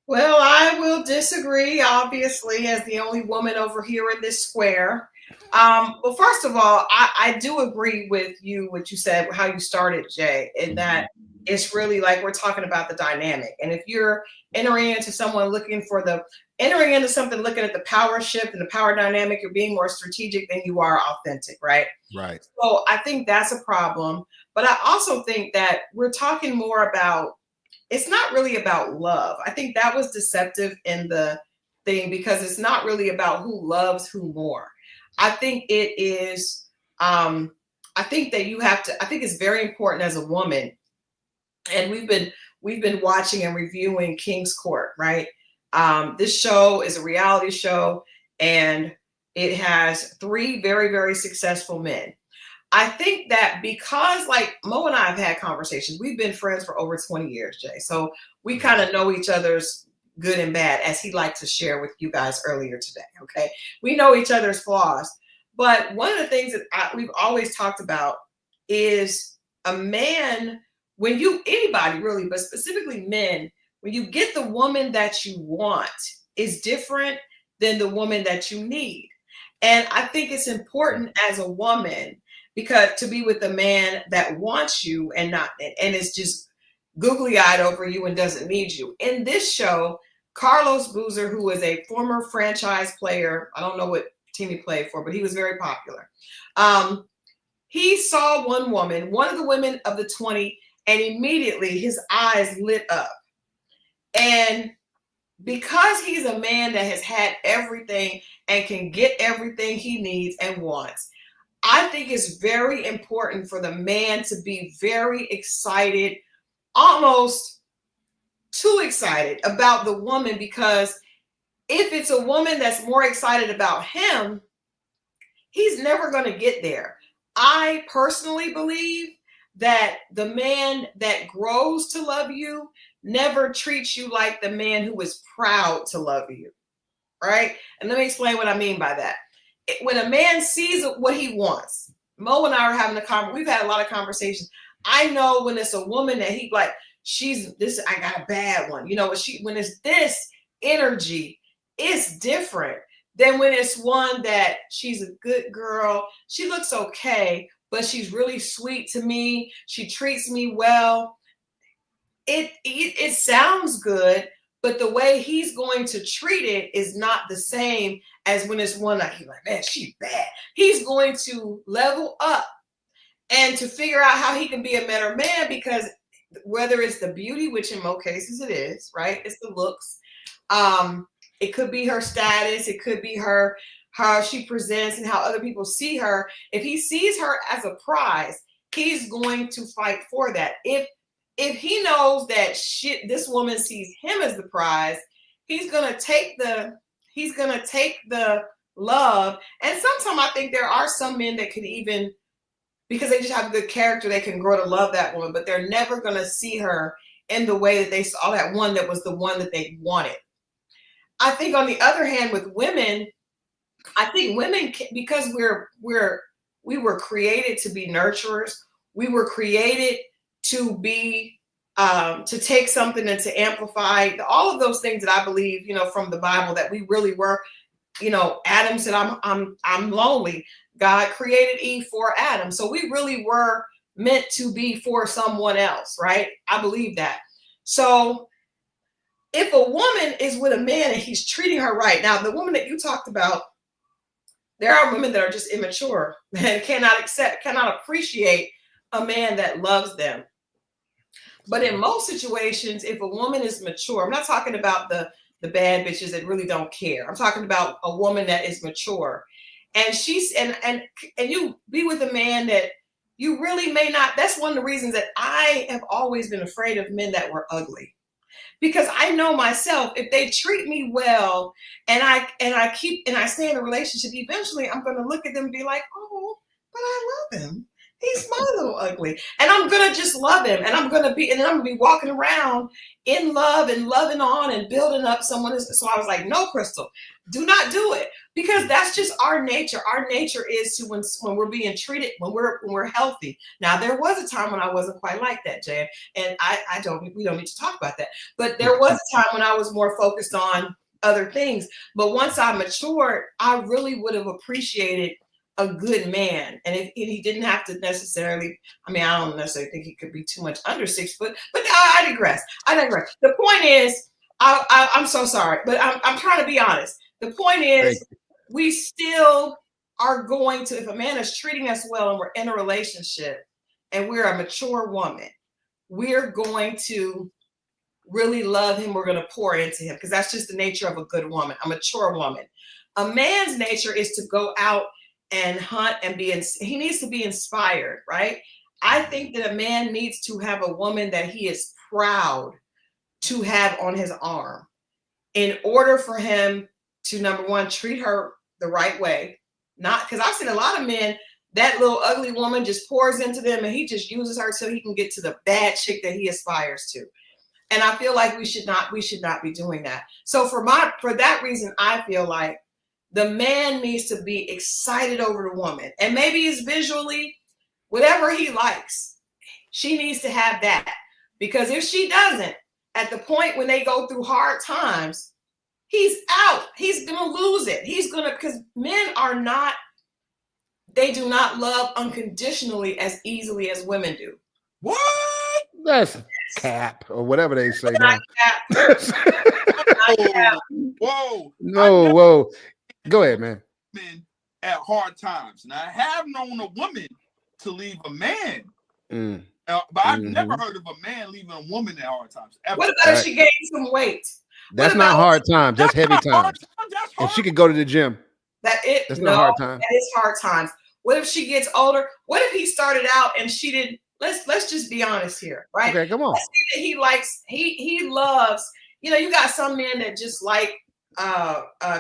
Well, I will disagree, obviously, as the only woman over here in this square. Well, first of all, I do agree with you, what you said, how you started, Jay, in that it's really like we're talking about the dynamic. And if you're entering into something looking at the power shift and the power dynamic, you're being more strategic than you are authentic, right? Right. So I think that's a problem. But I also think that we're talking more about, it's not really about love. I think that was deceptive in the thing, because it's not really about who loves who more. I think it is, I think it's very important as a woman. And we've been watching and reviewing King's Court, right? This show is a reality show, and it has 3 very, very successful men. I think that because, like, Mo and I have had conversations, we've been friends for over 20 years, Jay. So we kind of know each other's good and bad, as he liked to share with you guys earlier today. Okay. We know each other's flaws. But one of the things that we've always talked about is a man, anybody really, but specifically men, when you get the woman that you want, is different than the woman that you need. And I think it's important as a woman, because to be with a man that wants you and is just googly-eyed over you and doesn't need you. In this show, Carlos Boozer, who was a former franchise player, I don't know what team he played for, but he was very popular. He saw one woman, one of the women of the 20, and immediately his eyes lit up. And because he's a man that has had everything and can get everything he needs and wants, I think it's very important for the man to be very excited, almost too excited about the woman, because if it's a woman that's more excited about him, he's never going to get there. I personally believe that the man that grows to love you never treats you like the man who is proud to love you, right? And let me explain what I mean by that. When a man sees what he wants, Mo and I are having we've had a lot of conversations. I know when it's a woman that he like, she's this, I got a bad one. You know, when it's this energy, it's different than when it's one that she's a good girl. She looks okay, but she's really sweet to me. She treats me well. It sounds good, but the way he's going to treat it is not the same as when it's one that he's like, man, she's bad. He's going to level up and to figure out how he can be a better man, because whether it's the beauty, which in most cases it is, right? It's the looks. It could be her status. It could be how she presents and how other people see her. If he sees her as a prize, he's going to fight for that. If he knows that this woman sees him as the prize, he's gonna take the love. And sometimes I think there are some men that can, even because they just have a good character, they can grow to love that woman, but they're never gonna see her in the way that they saw that one that was the one that they wanted. I think on the other hand, with women, I think women, because we were created to be nurturers. We were created to be to take something and to amplify all of those things that I believe, you know, from the Bible, that we really were. You know, Adam said, I'm lonely. God created Eve for Adam. So we really were meant to be for someone else, right? I believe that. So if a woman is with a man and he's treating her right, now the woman that you talked about, there are women that are just immature and cannot appreciate a man that loves them. But in most situations, if a woman is mature, I'm not talking about the bad bitches that really don't care. I'm talking about a woman that is mature, and she's and you be with a man that you really may not. That's one of the reasons that I have always been afraid of men that were ugly, because I know myself, if they treat me well and I stay in a relationship, eventually I'm going to look at them and be like, oh, but I love him. He's my little ugly. And I'm going to just love him. And I'm going to be walking around in love and loving on and building up someone. So I was like, no, Christal, do not do it. Because that's just our nature. Our nature is to, when we're being treated, when we're healthy. Now, there was a time when I wasn't quite like that, Jan. And we don't need to talk about that. But there was a time when I was more focused on other things. But once I matured, I really would have appreciated a good man. And if he didn't have to necessarily, I mean, I don't necessarily think he could be too much under 6 foot, but I digress. The point is, I'm so sorry, but I'm trying to be honest. The point is, we still are going to, if a man is treating us well and we're in a relationship and we're a mature woman, we're going to really love him. We're going to pour into him, because that's just the nature of a good woman, a mature woman. A man's nature is to go out and hunt and he needs to be inspired, right? I think that a man needs to have a woman that he is proud to have on his arm in order for him to, number one, treat her the right way. Not because I've seen a lot of men, that little ugly woman just pours into them and he just uses her so he can get to the bad chick that he aspires to. And I feel like we should not be doing that. So for that reason, I feel like the man needs to be excited over the woman. And maybe it's visually, whatever he likes, she needs to have that. Because if she doesn't, at the point when they go through hard times, he's out. He's going to lose it. Because men they do not love unconditionally as easily as women do. What? That's cap or whatever they say. I'm whoa. No, whoa. Go ahead, man. Men at hard times. Now, I have known a woman to leave a man, but I've never heard of a man leaving a woman at hard times. Ever. What about if she gained some weight? That's not hard times. That's heavy times. That's and she could go to the gym. That's not hard time. That is hard times. What if she gets older? What if he started out and she didn't? Let's just be honest here, right? Okay, come on. Let's say that he likes, he loves, you got some men that just like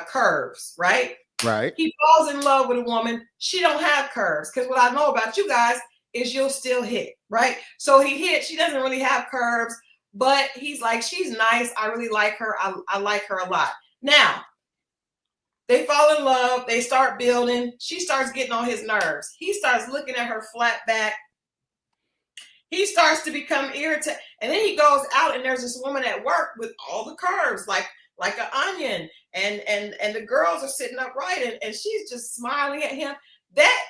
curves, right? Right. He falls in love with a woman. She don't have curves. Because what I know about you guys is you'll still hit, right? So he hit, she doesn't really have curves, but he's like, she's nice. I really like her. I like her a lot. Now, they fall in love. They start building. She starts getting on his nerves. He starts looking at her flat back. He starts to become irritated. And then he goes out and there's this woman at work with all the curves, like an onion. And the girls are sitting upright and she's just smiling at him. That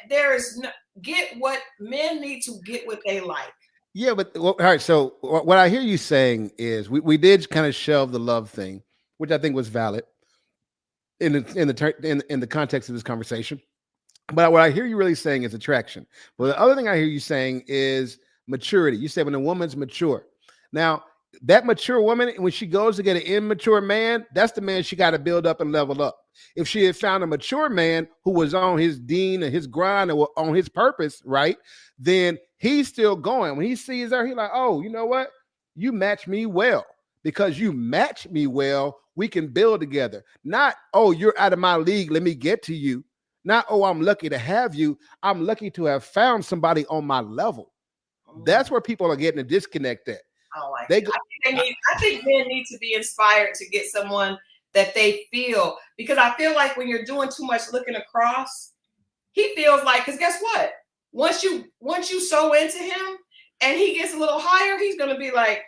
there is no, get what men need to get what they like. Yeah, but all right. So what I hear you saying is we did kind of shelve the love thing, which I think was valid in the context of this conversation. But what I hear you really saying is attraction. Well, the other thing I hear you saying is maturity. You said when a woman's mature. Now, that mature woman, when she goes to get an immature man, that's the man she got to build up and level up. If she had found a mature man who was on his dean and his grind or on his purpose, right, then he's still going. When he sees her, he's like, oh, you know what? You match me well. Because you match me well, we can build together. Not, oh, you're out of my league, let me get to you. Not, oh, I'm lucky to have you. I'm lucky to have found somebody on my level. That's where people are getting a disconnect at. I don't like it. I think men need to be inspired to get someone that they feel, because I feel like when you're doing too much looking across, he feels like, because guess what? Once you sew into him and he gets a little higher, he's gonna be like,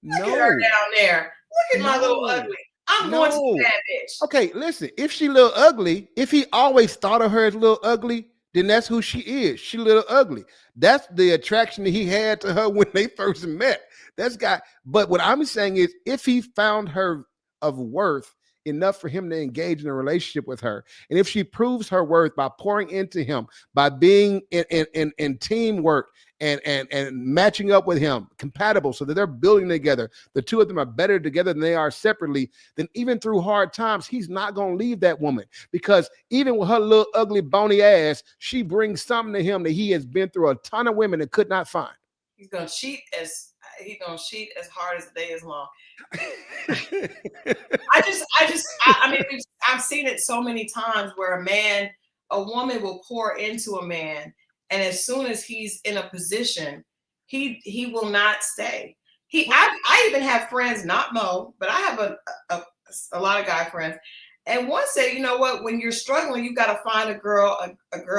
look at her down there. Look at my little ugly. I'm going to that bitch. Okay, listen, if she little ugly, if he always thought of her as little ugly, then that's who she is. She little ugly. That's the attraction that he had to her when they first met. But what I'm saying is, if he found her of worth enough for him to engage in a relationship with her, and if she proves her worth by pouring into him, by being in teamwork and matching up with him, compatible, so that they're building together, the two of them are better together than they are separately, then even through hard times, he's not going to leave that woman, because even with her little ugly bony ass, she brings something to him that he has been through a ton of women that could not find. He's gonna cheat as hard as the day is long. I mean, I've seen it so many times where a woman will pour into a man, and as soon as he's in a position, he will not stay. I even have friends, not Mo, but I have a lot of guy friends. And one said, you know what, when you're struggling, you got to find a girl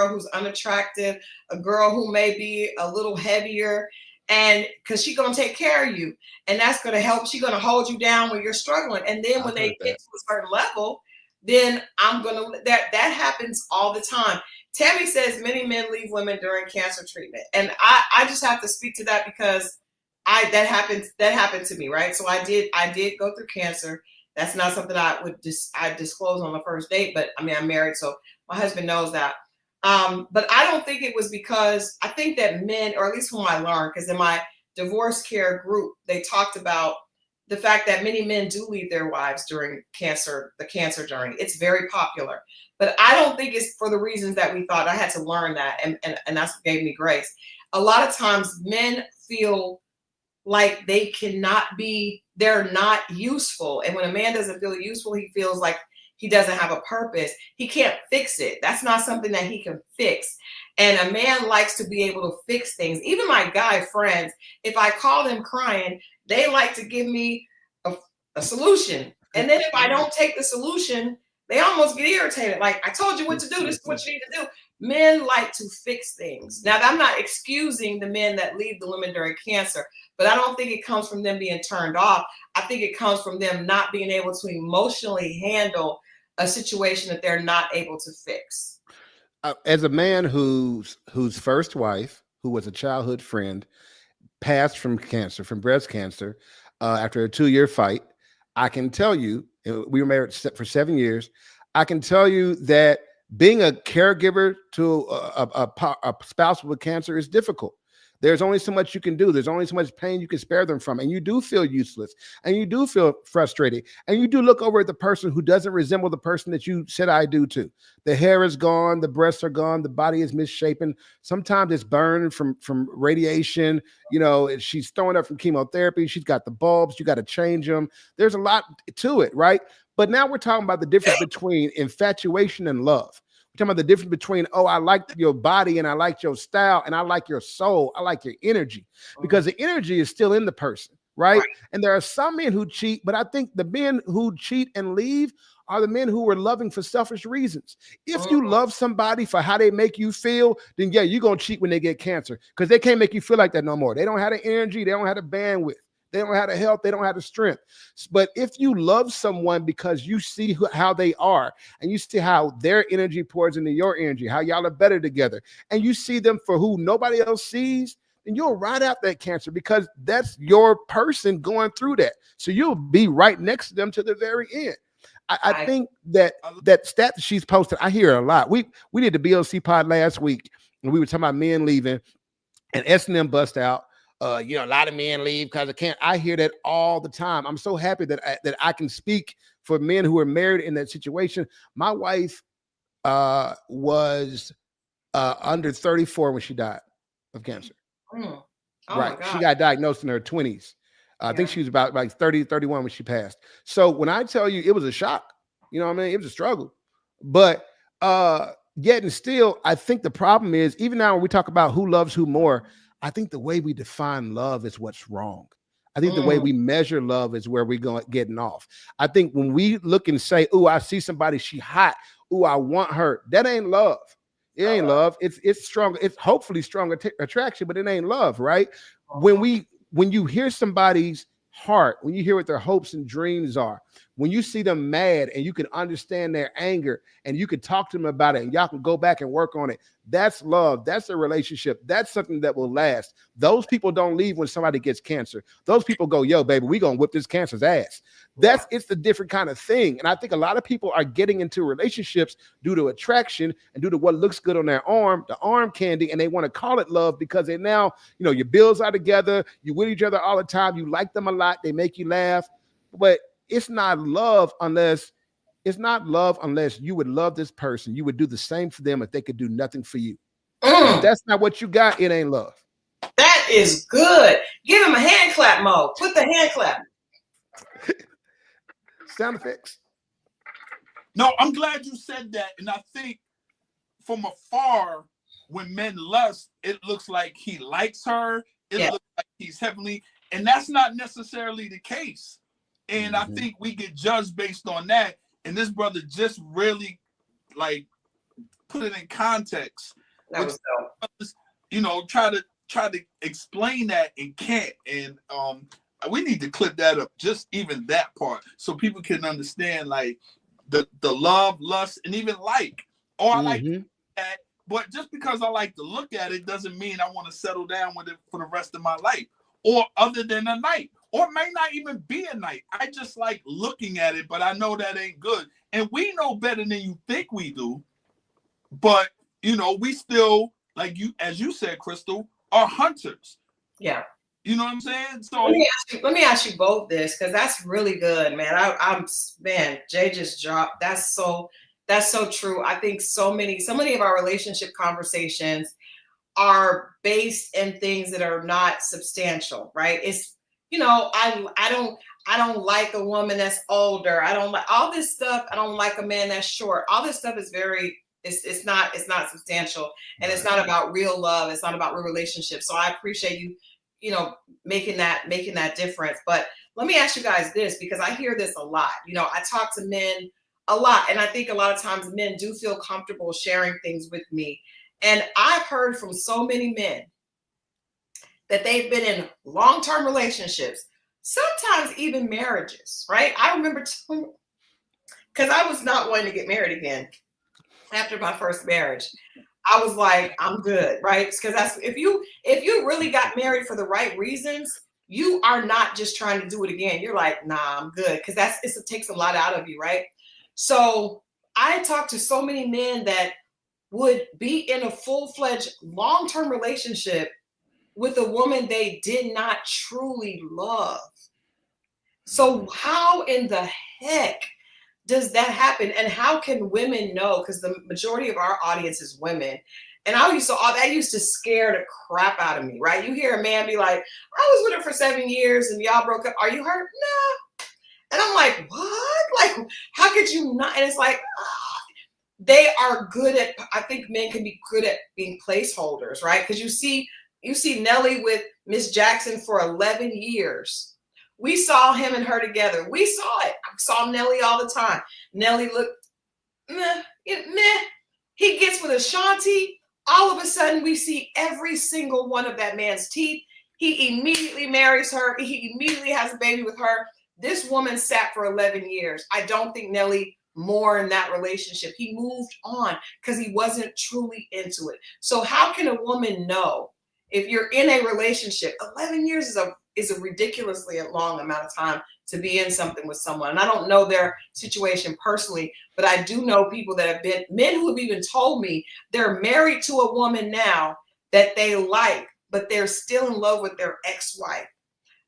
who's unattractive, a girl who may be a little heavier, and because she's going to take care of you, and that's going to help. She's going to hold you down when you're struggling. And then when they get to a certain level, then that happens all the time. Tammy says many men leave women during cancer treatment. And I just have to speak to that, because that happened to me, right? So I did go through cancer. That's not something I disclose on the first date, but I mean, I'm married, so my husband knows that. But I don't think it was because, I think that men, or at least from what I learned, because in my divorce care group, they talked about the fact that many men do leave their wives during the cancer journey. It's very popular, but I don't think it's for the reasons that we thought. I had to learn that, and that's what gave me grace. A lot of times men feel like they're not useful. And when a man doesn't feel useful, he feels like he doesn't have a purpose. He can't fix it. That's not something that he can fix. And a man likes to be able to fix things. Even my guy friends, if I call them crying, they like to give me a solution. And then if I don't take the solution, they almost get irritated. Like, I told you what to do. This is what you need to do. Men like to fix things. Now, I'm not excusing the men that leave the women during cancer, but I don't think it comes from them being turned off. I think it comes from them not being able to emotionally handle a situation that they're not able to fix. As a man whose first wife, who was a childhood friend, passed from breast cancer after a 2-year fight, I can tell you, we were married for 7 years. I can tell you that being a caregiver to a spouse with cancer is difficult. There's only so much you can do. There's only so much pain you can spare them from. And you do feel useless, and you do feel frustrated, and you do look over at the person who doesn't resemble the person that you said I do to. The hair is gone. The breasts are gone. The body is misshapen. Sometimes it's burned from radiation. You know, she's throwing up from chemotherapy. She's got the bulbs. You got to change them. There's a lot to it, right? But now we're talking about the difference between infatuation and love. We're talking about the difference between, oh, I like your body and I like your style and I like your soul. I like your energy, because the energy is still in the person, right? And there are some men who cheat, but I think the men who cheat and leave are the men who are loving for selfish reasons. If you love somebody for how they make you feel, then yeah, you're going to cheat when they get cancer, because they can't make you feel like that no more. They don't have the energy. They don't have the bandwidth. They don't have the health. They don't have the strength. But if you love someone because you see how they are, and you see how their energy pours into your energy, how y'all are better together, and you see them for who nobody else sees, then you'll ride out that cancer, because that's your person going through that. So you'll be right next to them to the very end. I think that stat that she's posted, I hear it a lot. We did the BLC pod last week, and we were talking about men leaving, and S&M bust out. A lot of men leave because I can't. I hear that all the time. I'm so happy that I can speak for men who are married in that situation. My wife was under 34 when she died of cancer. Oh right. She got diagnosed in her 20s. I think she was about like 30, 31 when she passed. So when I tell you it was a shock, you know what I mean? It was a struggle. But yet and still, I think the problem is, even now when we talk about who loves who more, I think the way we define love is what's wrong. I think the way we measure love is where we're getting off. I think when we look and say, "Oh, I see somebody, she hot. Oh, I want her." That ain't love. It ain't love. It's strong. It's hopefully strong attraction, but it ain't love, right? When you hear somebody's heart, when you hear what their hopes and dreams are, when you see them mad and you can understand their anger and you can talk to them about it and y'all can go back and work on it, that's love. That's a relationship. That's something that will last. Those people don't leave when somebody gets cancer. Those people go, yo, baby, we gonna whip this cancer's ass. It's a different kind of thing. And I think a lot of people are getting into relationships due to attraction and due to what looks good on their arm, the arm candy, and they want to call it love because they now, your bills are together, you with each other all the time, you like them a lot, they make you laugh. But it's not love unless you would love this person. You would do the same for them if they could do nothing for you. If that's not what you got, it ain't love. That is good. Give him a hand clap, Mo. Put the hand clap. Sound effects. No, I'm glad you said that. And I think from afar, when men lust, it looks like he likes her. It looks like he's heavenly. And that's not necessarily the case. And I think we get judged based on that. And this brother just really put it in context. Which, try to explain that and can't. And we need to clip that up, just even that part, so people can understand the love, lust, and even I like that. But just because I like to look at it doesn't mean I want to settle down with it for the rest of my life, or other than a night, or may not even be a night. I just like looking at it, but I know that ain't good. And we know better than you think we do. But we still, as you said, Christal, are hunters. Yeah. You know what I'm saying? So let me ask you both this, because that's really good, man. Jay just dropped. That's so true. I think so many of our relationship conversations are based in things that are not substantial, right? It's, I don't like a woman that's older. I don't like all this stuff. I don't like a man that's short. All this stuff is it's not substantial, and it's not about real love. It's not about real relationships. So I appreciate you, making that difference. But let me ask you guys this, because I hear this a lot. I talk to men a lot, and I think a lot of times men do feel comfortable sharing things with me. And I've heard from so many men that they've been in long-term relationships, sometimes even marriages, right? I remember, because I was not wanting to get married again after my first marriage. I was like, I'm good, right? Because if you really got married for the right reasons, you are not just trying to do it again. You're like, nah, I'm good. Because it takes a lot out of you, right? So I talk to so many men that would be in a full-fledged long-term relationship with a woman they did not truly love. So how in the heck does that happen? And how can women know? Because the majority of our audience is women. And that used to scare the crap out of me, right? You hear a man be like, I was with her for 7 years and y'all broke up. Are you hurt? No. And I'm like, what? Like, how could you not? And it's like, they are good at, I think men can be good at being placeholders, right? Because you see Nelly with Miss Jackson for 11 years. We saw him and her together. We saw it. I saw Nelly all the time. Nelly looked meh. He gets with Ashanti. All of a sudden, we see every single one of that man's teeth. He immediately marries her. He immediately has a baby with her. This woman sat for 11 years. I don't think Nelly more in that relationship. He moved on because he wasn't truly into it. So how can a woman know if you're in a relationship? 11 years is a ridiculously long amount of time to be in something with someone. And I don't know their situation personally, but I do know people that have been, men who have even told me they're married to a woman now that they like, but they're still in love with their ex-wife.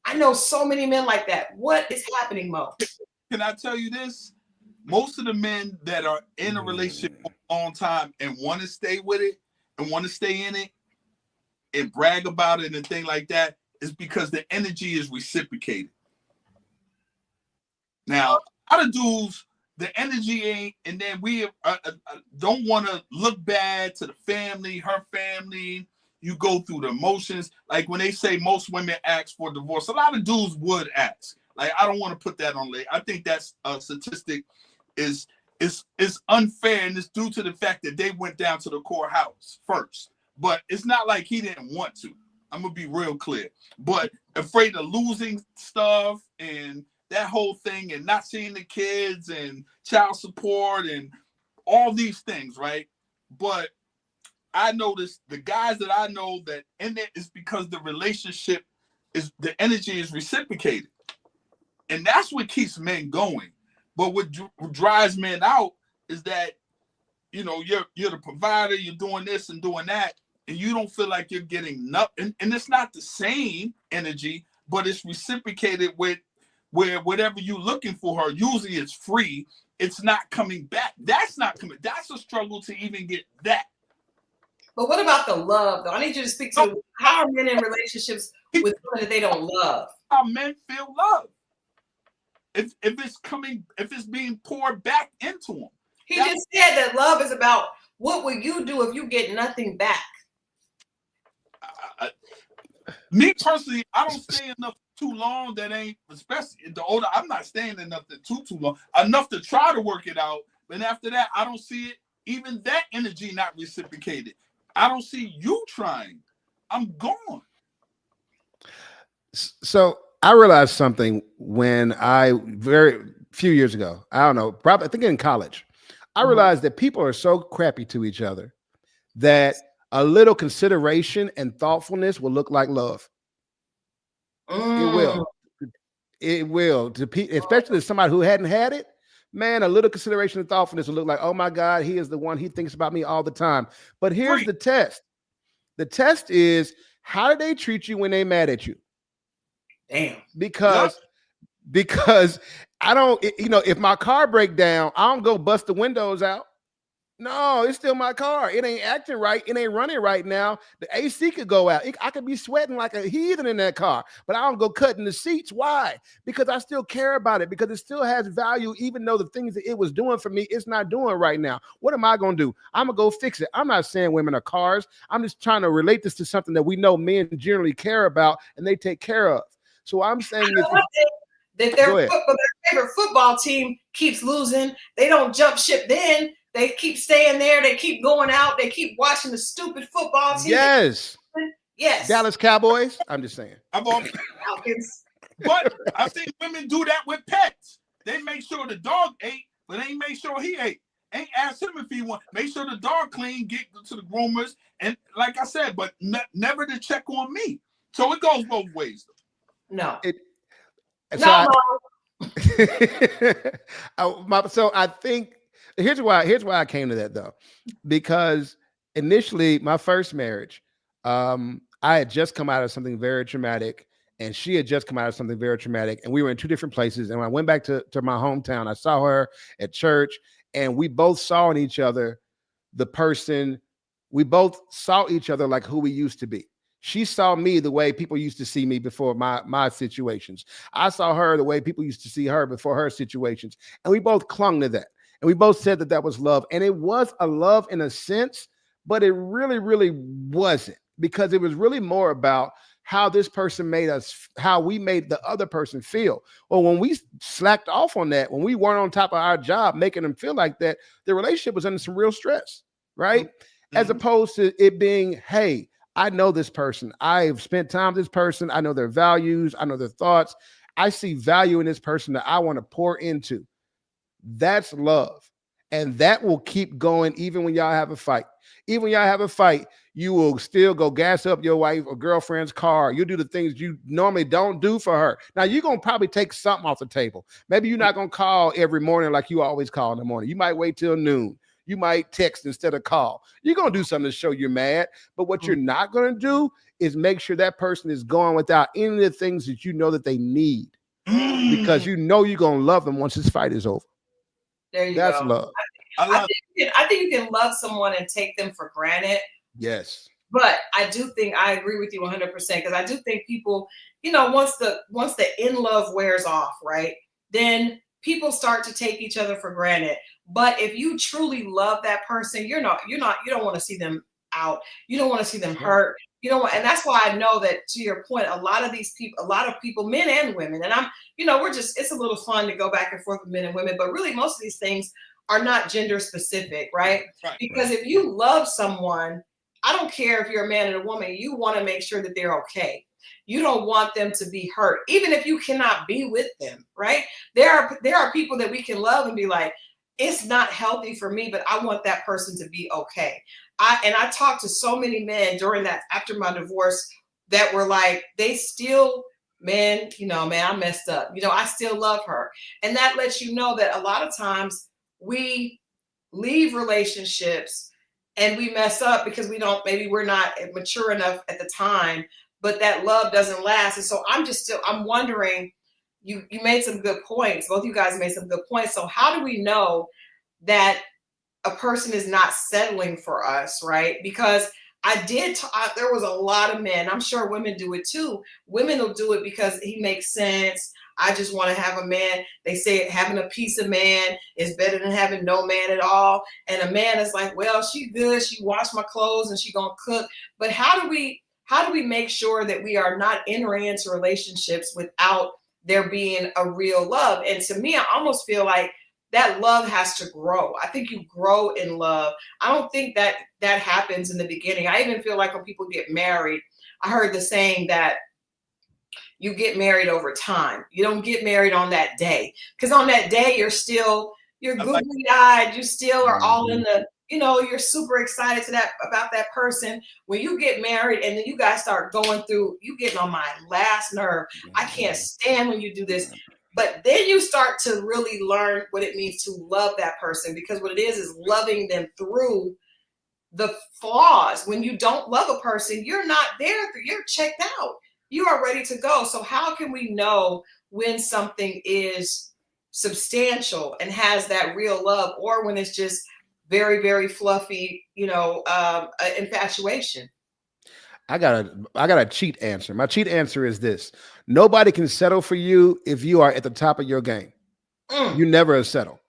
I know so many men like that. What is happening, Mo? Can I tell you this? Most of the men that are in a relationship for a long time and want to stay with it and want to stay in it and brag about it and things like that is because the energy is reciprocated. Now, a lot of dudes, the energy ain't, and then we don't want to look bad to the family, her family. You go through the emotions. Like when they say most women ask for divorce, a lot of dudes would ask. Like, I don't want to put that on late. I think that's a statistic is unfair, and it's due to the fact that they went down to the courthouse first. But it's not like he didn't want to. I'm gonna be real clear. But afraid of losing stuff and that whole thing, and not seeing the kids and child support and all these things, right? But I noticed the guys that I know that in it is because the relationship is, the energy is reciprocated. And that's what keeps men going. But what drives men out is that, you know, you're the provider, you're doing this and doing that, and you don't feel like you're getting nothing. And it's not the same energy, but it's reciprocated with where whatever you're looking for her, usually it's free. It's not coming back. That's not coming. That's a struggle to even get that. But what about the love, though? I need you to speak to how are men in relationships with women that they don't love? How men feel love. If it's being poured back into them. He just said that love is about what will you do if you get nothing back? Me personally, I don't stay enough too long. That ain't, especially the older, I'm not staying enough too long. Enough to try to work it out. But after that, I don't see it. Even that energy not reciprocated. I don't see you trying. I'm gone. So I realized something when very few years ago, I don't know, probably I think in college, I realized that people are so crappy to each other that a little consideration and thoughtfulness will look like love. It will. It will. Especially to somebody who hadn't had it, man, a little consideration and thoughtfulness will look like, oh my God, he is the one, he thinks about me all the time. But here's the test. The test is, how do they treat you when they mad at you? Damn. Because I don't, if my car break down, I don't go bust the windows out. No, it's still my car. It ain't acting right. It ain't running right now. The AC could go out. I could be sweating like a heathen in that car, but I don't go cutting the seats. Why? Because I still care about it, because it still has value, even though the things that it was doing for me, it's not doing right now. What am I going to do? I'm going to go fix it. I'm not saying women are cars. I'm just trying to relate this to something that we know men generally care about and they take care of. So I'm saying that their favorite football team keeps losing. They don't jump ship then. They keep staying there. They keep going out. They keep watching the stupid football team. Yes. Yes. Dallas Cowboys. I'm just saying. Falcons. But I've seen women do that with pets. They make sure the dog ate, but ain't make sure he ate. Ain't ask him if he want. Make sure the dog clean, get to the groomers. And like I said, but never to check on me. So it goes both ways. No. So No, so I think here's why I came to that though, because initially my first marriage, I had just come out of something very traumatic, and she had just come out of something very traumatic, and we were in two different places. And when I went back to my hometown, I saw her at church, and we both saw in each other the person. We both saw each other like who we used to be. She saw me the way people used to see me before my situations. I saw her the way people used to see her before her situations. And we both clung to that. And we both said that that was love. And it was a love in a sense, but it really, really wasn't, because it was really more about how this person made us, how we made the other person feel. Well, when we slacked off on that, when we weren't on top of our job, making them feel like that, the relationship was under some real stress, right? Mm-hmm. As opposed to it being, hey, I know this person. I've spent time with this person. I know their values. I know their thoughts. I see value in this person that I want to pour into. That's love. And that will keep going even when y'all have a fight. Even when y'all have a fight, you will still go gas up your wife or girlfriend's car. You'll do the things you normally don't do for her. Now, you're going to probably take something off the table. Maybe you're not going to call every morning like you always call in the morning. You might wait till noon. You might text instead of call. You're going to do something to show you're mad. But what you're not going to do is make sure that person is going without any of the things that you know that they need. Because you know you're going to love them once this fight is over. There you That's go. love. I think you can love someone and take them for granted. Yes. But I do think I agree with you 100%, because I do think people, once the in love wears off, right, then people start to take each other for granted. But if you truly love that person, you don't want to see them out. You don't want to see them hurt. And that's why I know that, to your point, a lot of people, men and women, and it's a little fun to go back and forth with men and women, but really most of these things are not gender specific, right? Because if you love someone, I don't care if you're a man and a woman, you want to make sure that they're okay. You don't want them to be hurt, even if you cannot be with them, right? There are people that we can love and be like, it's not healthy for me, but I want that person to be okay. I talked to so many men after my divorce that were like, they still, man, I messed up. I still love her. And that lets you know that a lot of times we leave relationships and we mess up because maybe we're not mature enough at the time, but that love doesn't last. And so I'm wondering, you made some good points. Both you guys made some good points. So how do we know that a person is not settling for us, right? Because there was a lot of men, I'm sure women do it too. Women will do it because he makes sense. I just want to have a man. They say having a piece of man is better than having no man at all. And a man is like, well, she good. She washed my clothes and she gonna cook. But how do we make sure that we are not entering into relationships without there being a real love? And to me, I almost feel like that love has to grow. I think you grow in love. I don't think that happens in the beginning. I even feel like when people get married, I heard the saying that you get married over time. You don't get married on that day, because on that day you're googly-eyed. You still are all in the, you're super excited about that person. When you get married and then you guys start going through, you getting on my last nerve. I can't stand when you do this. But then you start to really learn what it means to love that person, because what it is loving them through the flaws. When you don't love a person, you're not there. You're checked out. You are ready to go. So how can we know when something is substantial and has that real love, or when it's just very, very fluffy, infatuation? I got a cheat answer. My cheat answer is this: nobody can settle for you if you are at the top of your game. You never settle,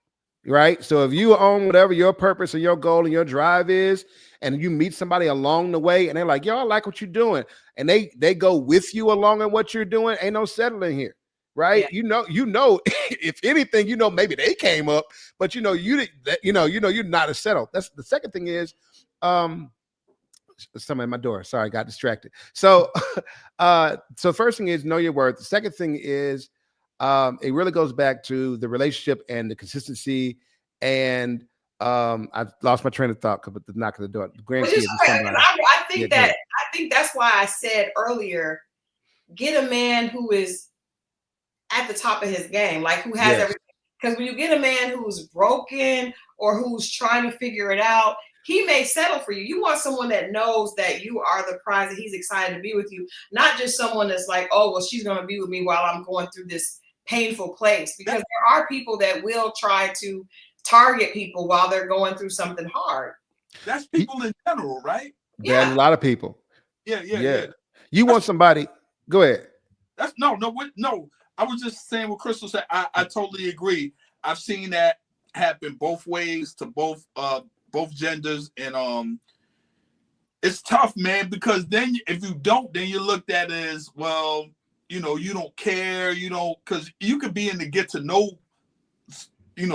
right? So if you own whatever your purpose and your goal and your drive is, and you meet somebody along the way and they're like, yo, I like what you're doing, and they go with you along in what you're doing, ain't no settling here, right? Yeah. If anything, maybe they came up, but you're not a settle. That's the second thing is, somebody at my door. Sorry, got distracted. So, so first thing is know your worth. The second thing is, it really goes back to the relationship and the consistency. And I lost my train of thought with the knock at the door. The grandkids. I think that's why I said earlier get a man who is at the top of his game, like who has everything. Because when you get a man who's broken or who's trying to figure it out, he may settle for you. You want someone that knows that you are the prize, that he's excited to be with you, not just someone that's like, oh, well, she's going to be with me while I'm going through this painful place. Because there are people that will try to target people while they're going through something hard. That's people in general, right? Yeah, a lot of people. Yeah. You want somebody? Go ahead. That's no. I was just saying what Christal said. I totally agree. I've seen that happen both ways to both genders, and it's tough, man, because then if you don't, then you're looked at as, well, you don't care, because you could be in the get to know,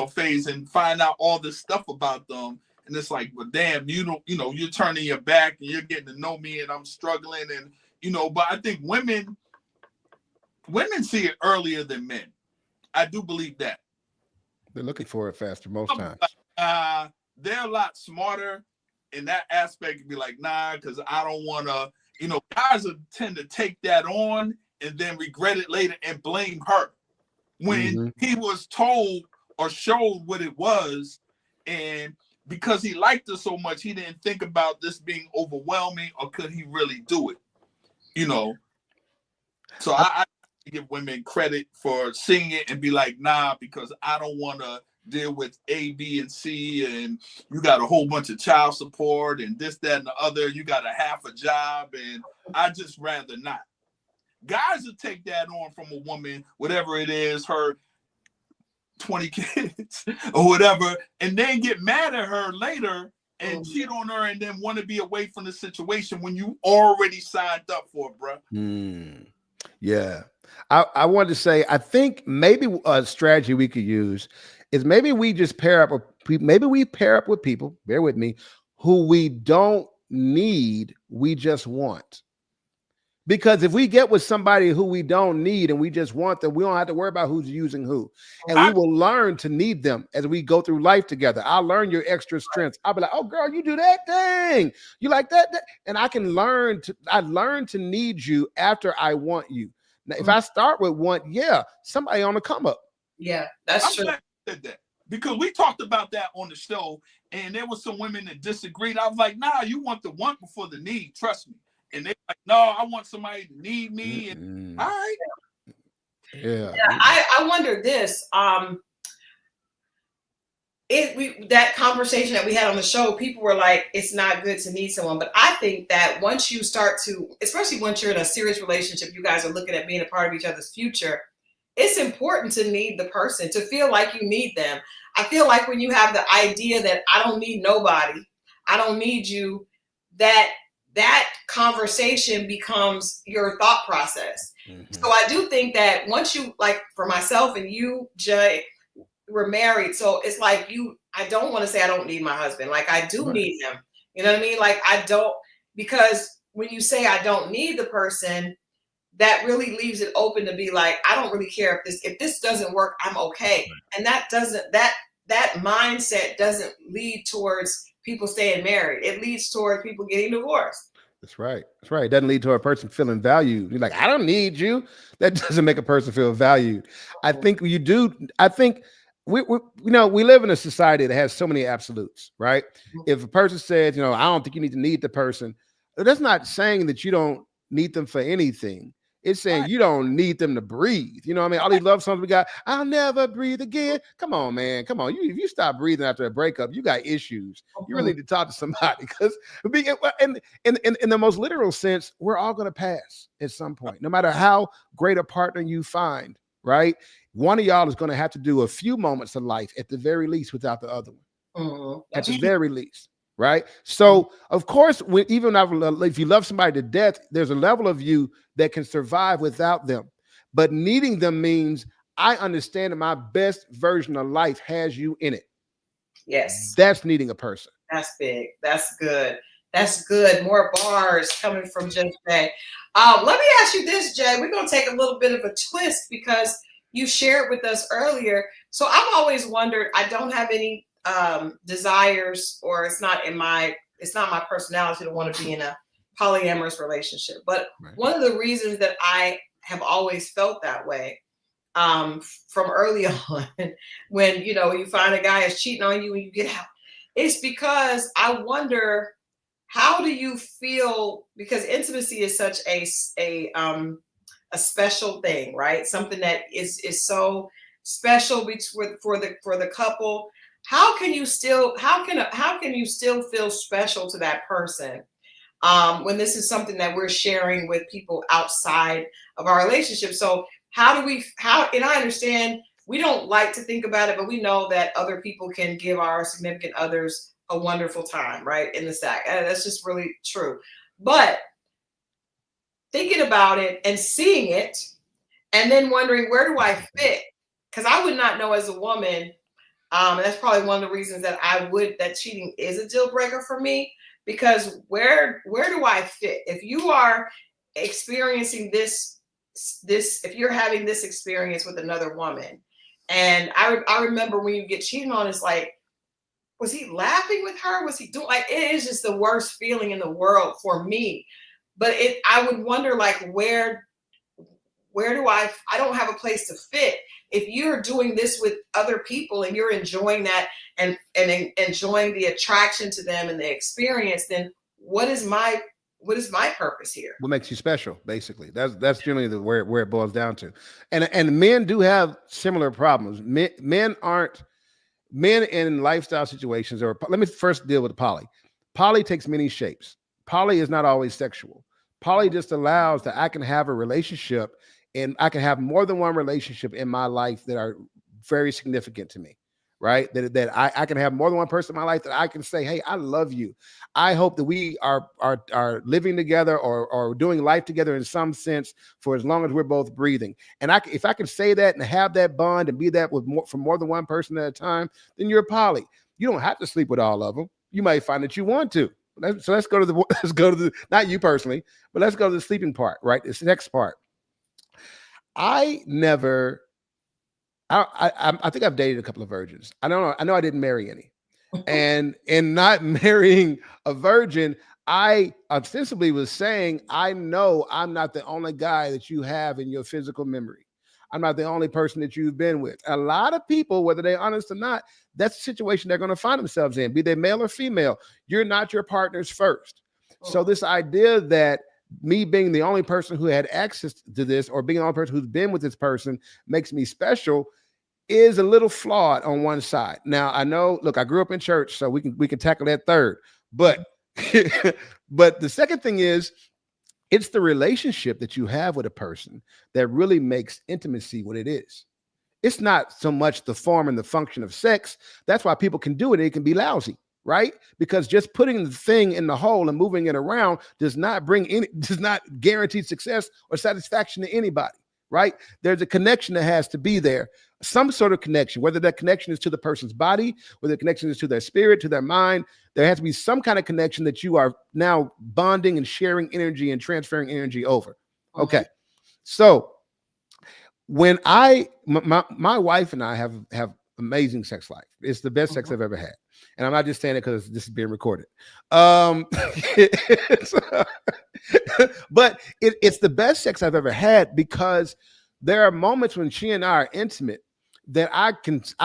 phase and find out all this stuff about them, and it's like, well, damn, you're turning your back and you're getting to know me and I'm struggling, and but I think women see it earlier than men. I do believe that. They're looking for it faster most times. They're a lot smarter in that aspect and be like, nah, because I don't want to, guys tend to take that on and then regret it later and blame her when he was told or showed what it was. And because he liked her so much, he didn't think about this being overwhelming, or could he really do it? So I give women credit for seeing it and be like, nah, because I don't want to deal with A, B, and C, and you got a whole bunch of child support and this, that, and the other. You got a half a job, and I just rather not. Guys will take that on from a woman, whatever it is, her 20 kids or whatever, and then get mad at her later and cheat on her and then want to be away from the situation when you already signed up for it, bro. Yeah. I wanted to say, I think maybe a strategy we could use is maybe we just pair up with people, bear with me, who we don't need, we just want. Because if we get with somebody who we don't need and we just want them, we don't have to worry about who's using who. And we will learn to need them as we go through life together. I'll learn your extra strengths. I'll be like, oh, girl, you do that thing. You like that? And I learn to need you after I want you. Now, if I start with want, somebody on the come up. Yeah, that's true. Glad you said that, because we talked about that on the show, and there were some women that disagreed. I was like, nah, you want the want before the need. Trust me. And they're like, no, I want somebody to need me. And, all right. Yeah. I wonder this. That conversation that we had on the show, people were like, it's not good to need someone. But I think that once you start to, especially once you're in a serious relationship, you guys are looking at being a part of each other's future. It's important to need the person, to feel like you need them. I feel like when you have the idea that I don't need nobody, I don't need you, that conversation becomes your thought process. So I do think that once you, like for myself and you, Jay, we're married. So it's like I don't want to say I don't need my husband. Like I do need him. You know what I mean? Like I don't, because when you say I don't need the person, that really leaves it open to be like, I don't really care if this doesn't work, I'm okay. And that mindset doesn't lead towards people staying married. It leads towards people getting divorced. That's right. That's right. It doesn't lead to a person feeling valued. You're like, I don't need you. That doesn't make a person feel valued. I think you do. I think we live in a society that has so many absolutes, right? If a person says, I don't think you need the person, that's not saying that you don't need them for anything. It's saying you don't need them to breathe. You know what I mean? All these love songs we got, I'll never breathe again. Come on, man. Come on. If you stop breathing after a breakup, you got issues. You really need to talk to somebody, because in the most literal sense, we're all going to pass at some point, no matter how great a partner you find, right? One of y'all is going to have to do a few moments of life at the very least without the other one. At the very least. Right. So, of course, if you love somebody to death, there's a level of you that can survive without them. But needing them means I understand that my best version of life has you in it. Yes. That's needing a person. That's big. That's good. That's good. More bars coming from Jay. Let me ask you this, Jay. We're going to take a little bit of a twist because you shared with us earlier. So I've always wondered, I don't have any desires, or it's not my personality to want to be in a polyamorous relationship. But one of the reasons that I have always felt that way, from early on, when you find a guy is cheating on you and you get out, it's because I wonder, how do you feel? Because intimacy is such a special thing, right? Something that is so special for the couple. How can you still feel special to that person when this is something that we're sharing with people outside of our relationship? So and I understand we don't like to think about it, but we know that other people can give our significant others a wonderful time, right, in the sack. That's just really true. But thinking about it and seeing it, and then wondering, where do I fit? Because I would not know as a woman. That's probably one of the reasons that that cheating is a deal breaker for me, because where do I fit? If you are experiencing this, if you're having this experience with another woman, and I remember when you get cheated on, it's like, was he laughing with her? Was he doing, like, it is just the worst feeling in the world for me. But I would wonder, like, where do I don't have a place to fit. If you're doing this with other people and you're enjoying that and enjoying the attraction to them and the experience, then what is my purpose here? What makes you special? Basically, that's generally where it boils down to. And men do have similar problems. Men in lifestyle situations, or let me first deal with poly. Poly takes many shapes. Poly is not always sexual. Poly just allows that I can have a relationship, and I can have more than one relationship in my life that are very significant to me, right? That I can have more than one person in my life that I can say, hey, I love you. I hope that we are living together or doing life together in some sense for as long as we're both breathing. And if I can say that and have that bond and be that for more than one person at a time, then you're poly. You don't have to sleep with all of them. You might find that you want to. So let's go to the not you personally, but let's go to the sleeping part, right? This next part. I think I've dated a couple of virgins. I don't know. I know I didn't marry any. And in not marrying a virgin, I ostensibly was saying, I know I'm not the only guy that you have in your physical memory. I'm not the only person that you've been with. A lot of people, whether they're honest or not, that's the situation they're going to find themselves in, be they male or female. You're not your partners first. So this idea that me being the only person who had access to this, or being the only person who's been with this person, makes me special, is a little flawed on one side. Now, I know, look, I grew up in church, so we can tackle that third. But but the second thing is, it's the relationship that you have with a person that really makes intimacy what it is. It's not so much the form and the function of sex. That's why people can do it. It can be lousy, right? Because just putting the thing in the hole and moving it around does not guarantee success or satisfaction to anybody, right? There's a connection that has to be there, some sort of connection, whether that connection is to the person's body, whether the connection is to their spirit, to their mind. There has to be some kind of connection that you are now bonding and sharing energy and transferring energy over. Okay. So when my wife and I have amazing sex life. It's the best sex I've ever had. And I'm not just saying it because this is being recorded. But it's the best sex I've ever had, because there are moments when she and I are intimate that I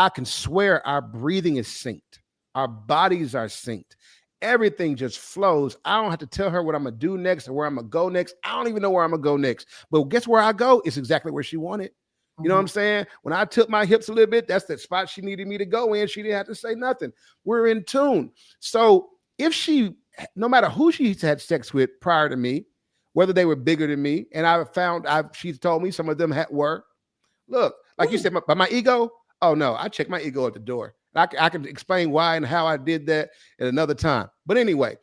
can swear our breathing is synced. Our bodies are synced. Everything just flows. I don't have to tell her what I'm going to do next or where I'm going to go next. I don't even know where I'm going to go next. But guess where I go? It's exactly where she wanted. You know what I'm saying? When I took my hips a little bit, that's the spot she needed me to go in. She didn't have to say nothing. We're in tune. So if no matter who she's had sex with prior to me, whether they were bigger than me, and she's told me some of them were, look, like you said, by my ego, oh no, I checked my ego at the door. I can explain why and how I did that at another time. But anyway,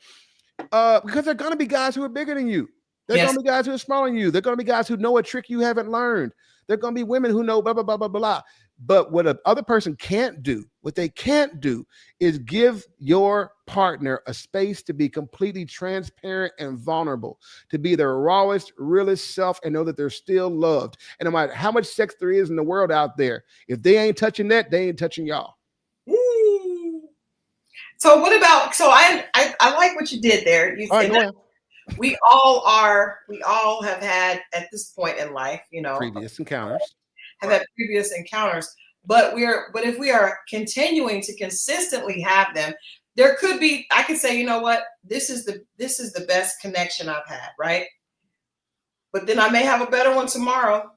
because there are going to be guys who are bigger than you. There are going to be guys who are smaller than you. There are going to be guys who know a trick you haven't learned. There are going to be women who know blah, blah, blah, blah, blah. But what the other person can't do, what they can't do is give your partner a space to be completely transparent and vulnerable, to be their rawest, realest self and know that they're still loved. And no matter how much sex there is in the world out there, if they ain't touching that, they ain't touching y'all. So what about, I like what you did there. You said we all have had at this point in life, Previous encounters. have had previous encounters. But if we are continuing to consistently have them, there could be, I could say, you know what, this is the best connection I've had, right? But then I may have a better one tomorrow.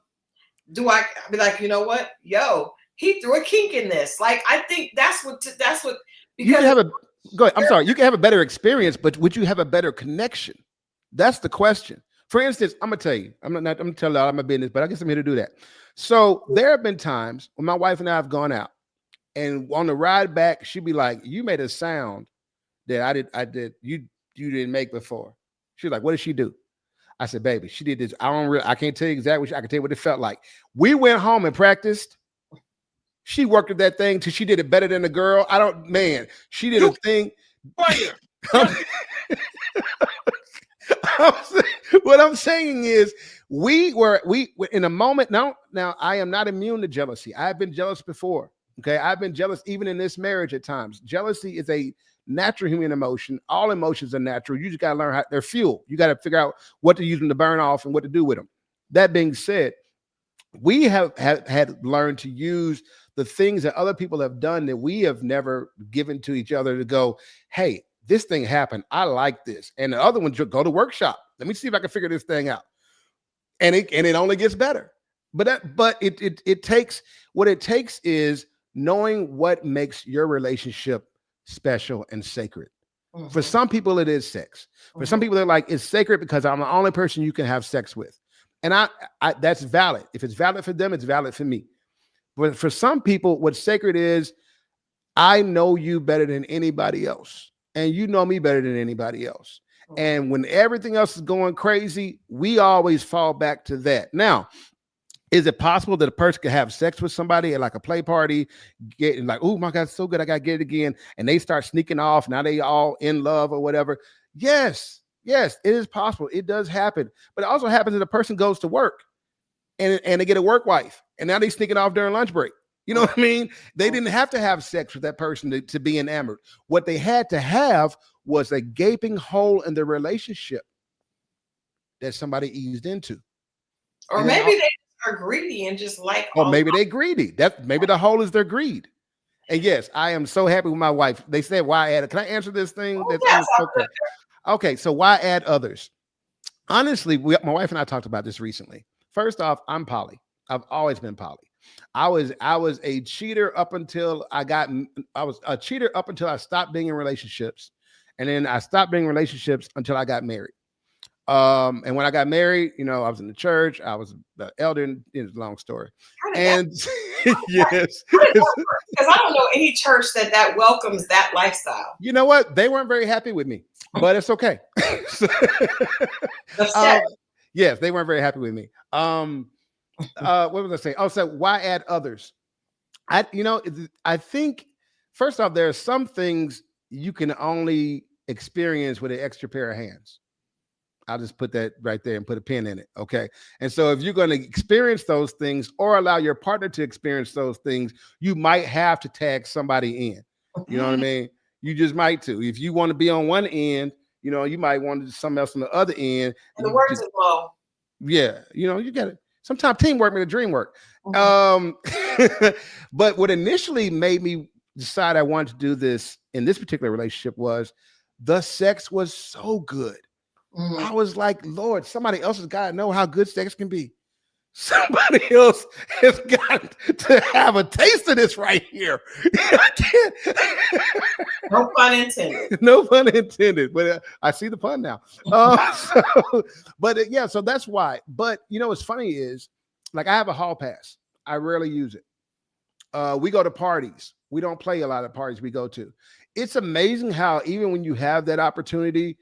Do I be like, you know what? Yo, he threw a kink in this. Like, I think that's what You can have go ahead. I'm sorry. You can have a better experience, but would you have a better connection? That's the question. For instance, I'm gonna tell you, I'm gonna tell you all my business, but I guess I'm here to do that. So there have been times when my wife and I have gone out, and on the ride back, she'd be like, "You made a sound that you didn't make before." She's like, "What did she do?" I said, "Baby, she did this. I can't tell you exactly. I can tell you what it felt like." We went home and practiced. She worked at that thing till she did it better than the girl. She did a thing. What I'm saying is we in a moment. Now I am not immune to jealousy. I've been jealous before. Okay. I've been jealous even in this marriage at times. Jealousy is a natural human emotion. All emotions are natural. You just got to learn how they're fuel. You got to figure out what to use them to burn off and what to do with them. That being said, we have had learned to use the things that other people have done that we have never given to each other to go, hey, this thing happened. I like this. And the other one, go to workshop. Let me see if I can figure this thing out. And it only gets better. But it takes is knowing what makes your relationship special and sacred. Mm-hmm. For some people, it is sex. For some people, they're like, it's sacred because I'm the only person you can have sex with. And I that's valid. If it's valid for them, it's valid for me. But for some people, what's sacred is I know you better than anybody else. And you know me better than anybody else. And when everything else is going crazy, we always fall back to that. Now, is it possible that a person could have sex with somebody at like a play party, getting like, oh my God, it's so good, I gotta get it again, and they start sneaking off, now they all in love or whatever? Yes, it is possible. It does happen. But it also happens that a person goes to work and they get a work wife, and now they sneaking off during lunch break. You know what I mean? They didn't have to have sex with that person to be enamored. What they had to have was a gaping hole in the relationship that somebody eased into. Or maybe they are greedy and just like, or maybe they're greedy. Maybe the hole is their greed. And yes, I am so happy with my wife. They said, why add it? Can I answer this thing? Yes, okay, so why add others? Honestly, my wife and I talked about this recently. First off, I'm poly. I've always been poly. I was a cheater up until I stopped being in relationships. And then I stopped being in relationships until I got married. And when I got married, I was in the church. I was the elder. It's a long story. And yes, because I don't know any church that welcomes that lifestyle. You know what? They weren't very happy with me, but it's okay. Yes, they weren't very happy with me. What was I saying? Oh, so why add others? I think first off, there are some things you can only experience with an extra pair of hands. I'll just put that right there and put a pin in it. Okay. And so if you're going to experience those things or allow your partner to experience those things, you might have to tag somebody in. You know what I mean? You just might to. If you want to be on one end, you might want to do something else on the other end. And the words is low. Yeah. You got it. Sometimes teamwork makes the dream work. But what initially made me decide I wanted to do this in this particular relationship was the sex was so good. I was like, Lord, somebody else has got to know how good sex can be. Somebody else has got to have a taste of this right here. I can't. No pun intended. No pun intended. But I see the pun now. So that's why. But what's funny is, like, I have a hall pass. I rarely use it. We go to parties. We don't play a lot of parties we go to. It's amazing how even when you have that opportunity,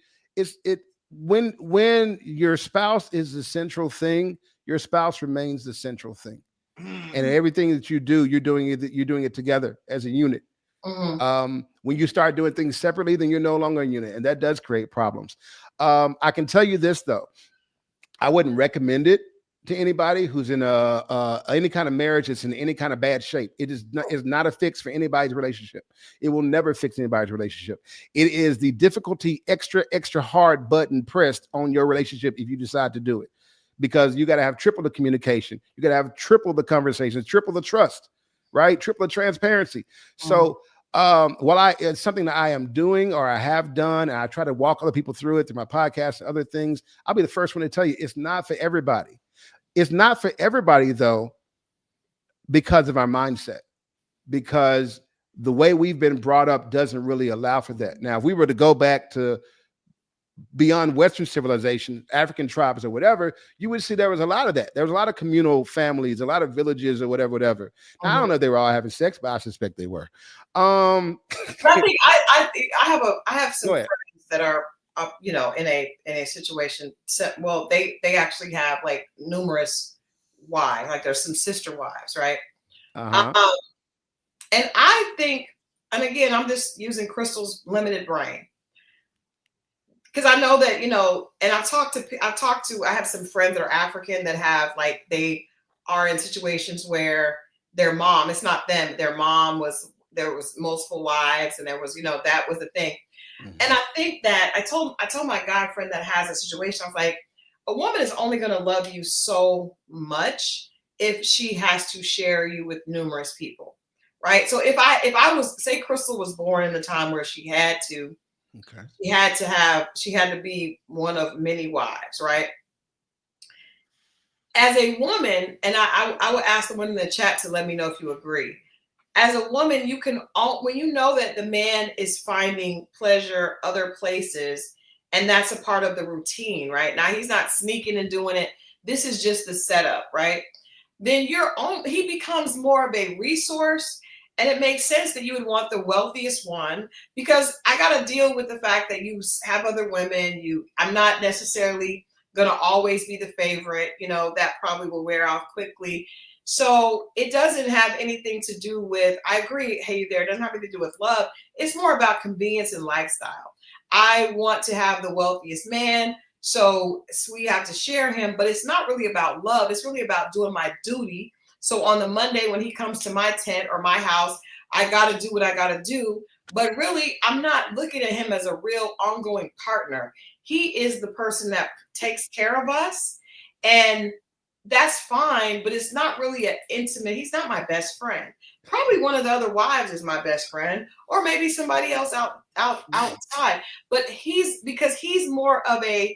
when your spouse is the central thing, your spouse remains the central thing. And everything that you do, you're doing it together as a unit. When you start doing things separately, then you're no longer a unit, and that does create problems. I can tell you this though, I wouldn't recommend it to anybody who's in any kind of marriage that's in any kind of bad shape. It is not a fix for anybody's relationship. It will never fix anybody's relationship. It is the difficulty extra hard button pressed on your relationship if you decide to do it, because you got to have triple the communication. You got to have triple the conversations, triple the trust, right? Triple the transparency. So it's something that I am doing or I have done, and I try to walk other people through it through my podcast and other things. I'll be the first one to tell you it's not for everybody. It's not for everybody, though, because of our mindset, because the way we've been brought up doesn't really allow for that. Now, if we were to go back to beyond Western civilization, African tribes or whatever, you would see there was a lot of that. There was a lot of communal families, a lot of villages or whatever. Now, I don't know if they were all having sex, but I suspect they were. I think I have some friends that are in a situation. Well, they actually have like numerous wives, like there's some sister wives, right? And I think, and again, I'm just using Christal's limited brain, because I know that, and I have some friends that are African that have, like, they are in situations where their mom, it's not them, their mom there was multiple wives, and there was, that was the thing. And I think that I told my guy friend that has a situation, I was like, a woman is only going to love you so much if she has to share you with numerous people, right? So if I was, say Christal was born in a time where she had to be one of many wives, right? As a woman, and I would ask the women in the chat to let me know if you agree. As a woman, when you know that the man is finding pleasure other places, and that's a part of the routine, right? Now, he's not sneaking and doing it. This is just the setup, right? Then he becomes more of a resource, and it makes sense that you would want the wealthiest one, because I got to deal with the fact that you have other women. I'm not necessarily going to always be the favorite. That probably will wear off quickly. So it doesn't have anything to do with, I agree, hey there, it doesn't have anything to do with love. It's more about convenience and lifestyle. I want to have the wealthiest man, so we have to share him, but it's not really about love. It's really about doing my duty. So on the Monday when he comes to my tent or my house, I got to do what I got to do. But really, I'm not looking at him as a real ongoing partner. He is the person that takes care of us, and that's fine, but it's not really an intimate. He's not my best friend. Probably one of the other wives is my best friend, or maybe somebody else outside. But because he's more of a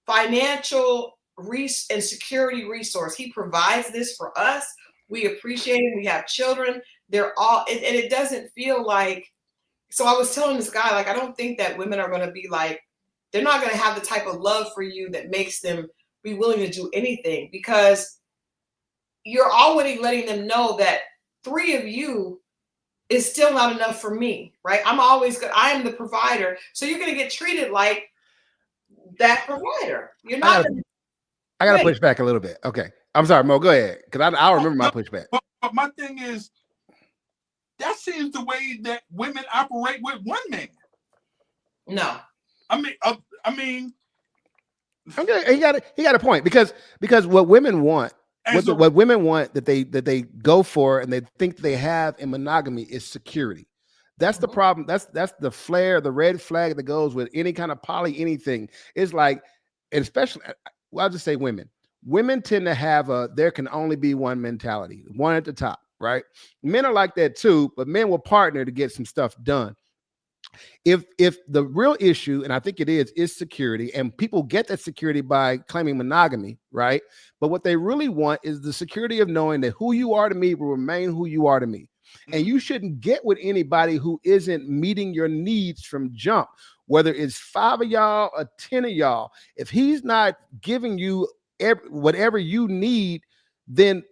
financial and security resource. He provides this for us. We appreciate it. We have children. They're all, and it doesn't feel like. So I was telling this guy, like, I don't think that women are going to be like, they're not going to have the type of love for you that makes them be willing to do anything, because you're already letting them know that 3 of you is still not enough for me, right? I am the provider. So you're going to get treated like that provider. You're not. I got to push back a little bit. Okay. I'm sorry, Mo, go ahead. Because I'll remember my pushback. But my thing is, that seems the way that women operate with one man. No. I mean, okay, he got a point, because what women want, what women want that they go for and they think they have in monogamy is security. That's the problem. That's the red flag that goes with any kind of poly anything. It's like, and especially, well, I'll just say women. Women tend to have there can only be one mentality, one at the top, right? Men are like that too, but men will partner to get some stuff done. If the real issue, and I think it is security, and people get that security by claiming monogamy, right? But what they really want is the security of knowing that who you are to me will remain who you are to me. And you shouldn't get with anybody who isn't meeting your needs from jump, whether it's 5 of y'all or 10 of y'all. If he's not giving you whatever you need, then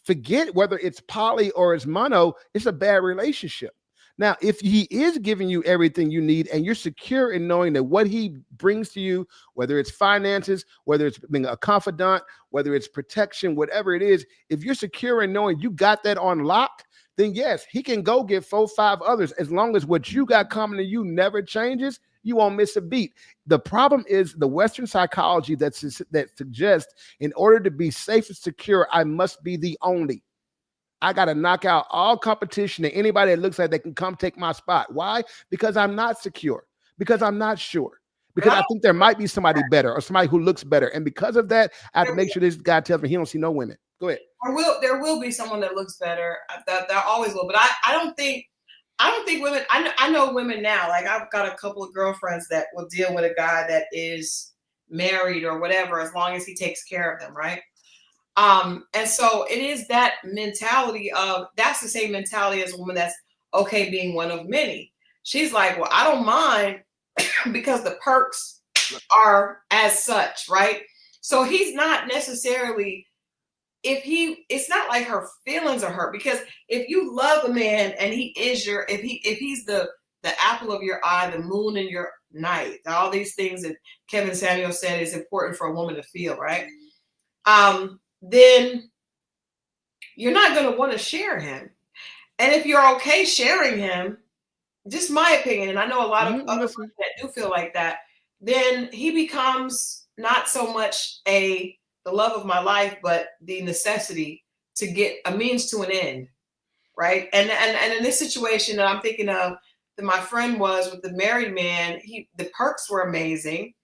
forget whether it's poly or it's mono. It's a bad relationship. Now, if he is giving you everything you need and you're secure in knowing that what he brings to you, whether it's finances, whether it's being a confidant, whether it's protection, whatever it is, if you're secure in knowing you got that on lock, then yes, he can go get 4, 5 others. As long as what you got coming to you never changes, you won't miss a beat. The problem is the Western psychology that suggests in order to be safe and secure, I must be the only. I got to knock out all competition and anybody that looks like they can come take my spot. Why? Because I'm not secure, because I'm not sure, because I think there might be somebody better or somebody who looks better. And because of that, I have to make sure this guy tells me he don't see no women. Go ahead. There will be someone that looks better. There always will. But I don't think women, I know women now, like I've got a couple of girlfriends that will deal with a guy that is married or whatever, as long as he takes care of them, right? And so it is that mentality of, that's the same mentality as a woman that's okay being one of many. She's like, well, I don't mind because the perks are as such, right? So he's not necessarily, it's not like her feelings are hurt, because if you love a man and he is if he's the apple of your eye, the moon in your night, all these things that Kevin Samuel said is important for a woman to feel, right? Then you're not going to want to share him. And if you're okay sharing him, just my opinion, and I know a lot of other women that do feel like that, then he becomes not so much the love of my life, but the necessity to get a means to an end, right? And in this situation that I'm thinking of, that my friend was with the married man, the perks were amazing.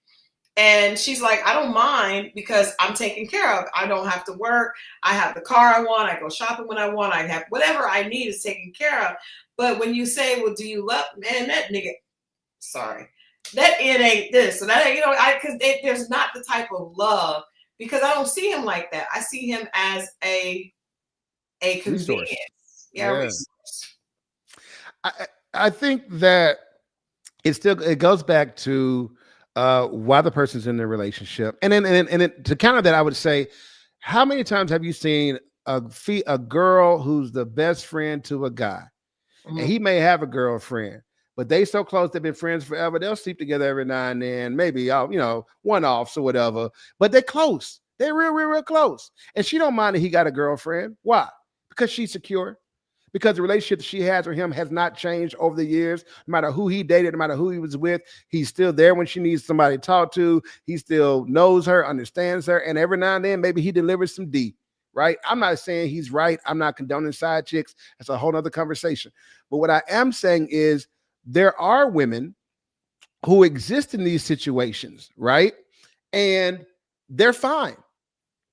And she's like, I don't mind because I'm taken care of. I don't have to work. I have the car I want. I go shopping when I want. I have whatever I need is taken care of. But when you say, well, do you love, man, that nigga, sorry, that it ain't this. So that, because there's not the type of love, because I don't see him like that. I see him as a convenience. Resource. Yeah. Resource. I think that it goes back to why the person's in the relationship. And then to counter that, I would say, how many times have you seen a girl who's the best friend to a guy? Mm-hmm. And he may have a girlfriend, but they so close, they've been friends forever. They'll sleep together every now and then, maybe one-offs or whatever, but they're close. They're real close. And she don't mind that he got a girlfriend. Why? Because she's secure. Because the relationship that she has with him has not changed over the years. No matter who he dated, no matter who he was with, he's still there when she needs somebody to talk to. He still knows her, understands her, and every now and then, maybe he delivers some D, right? I'm not saying he's right. I'm not condoning side chicks. That's a whole nother conversation. But what I am saying is there are women who exist in these situations, right? And they're fine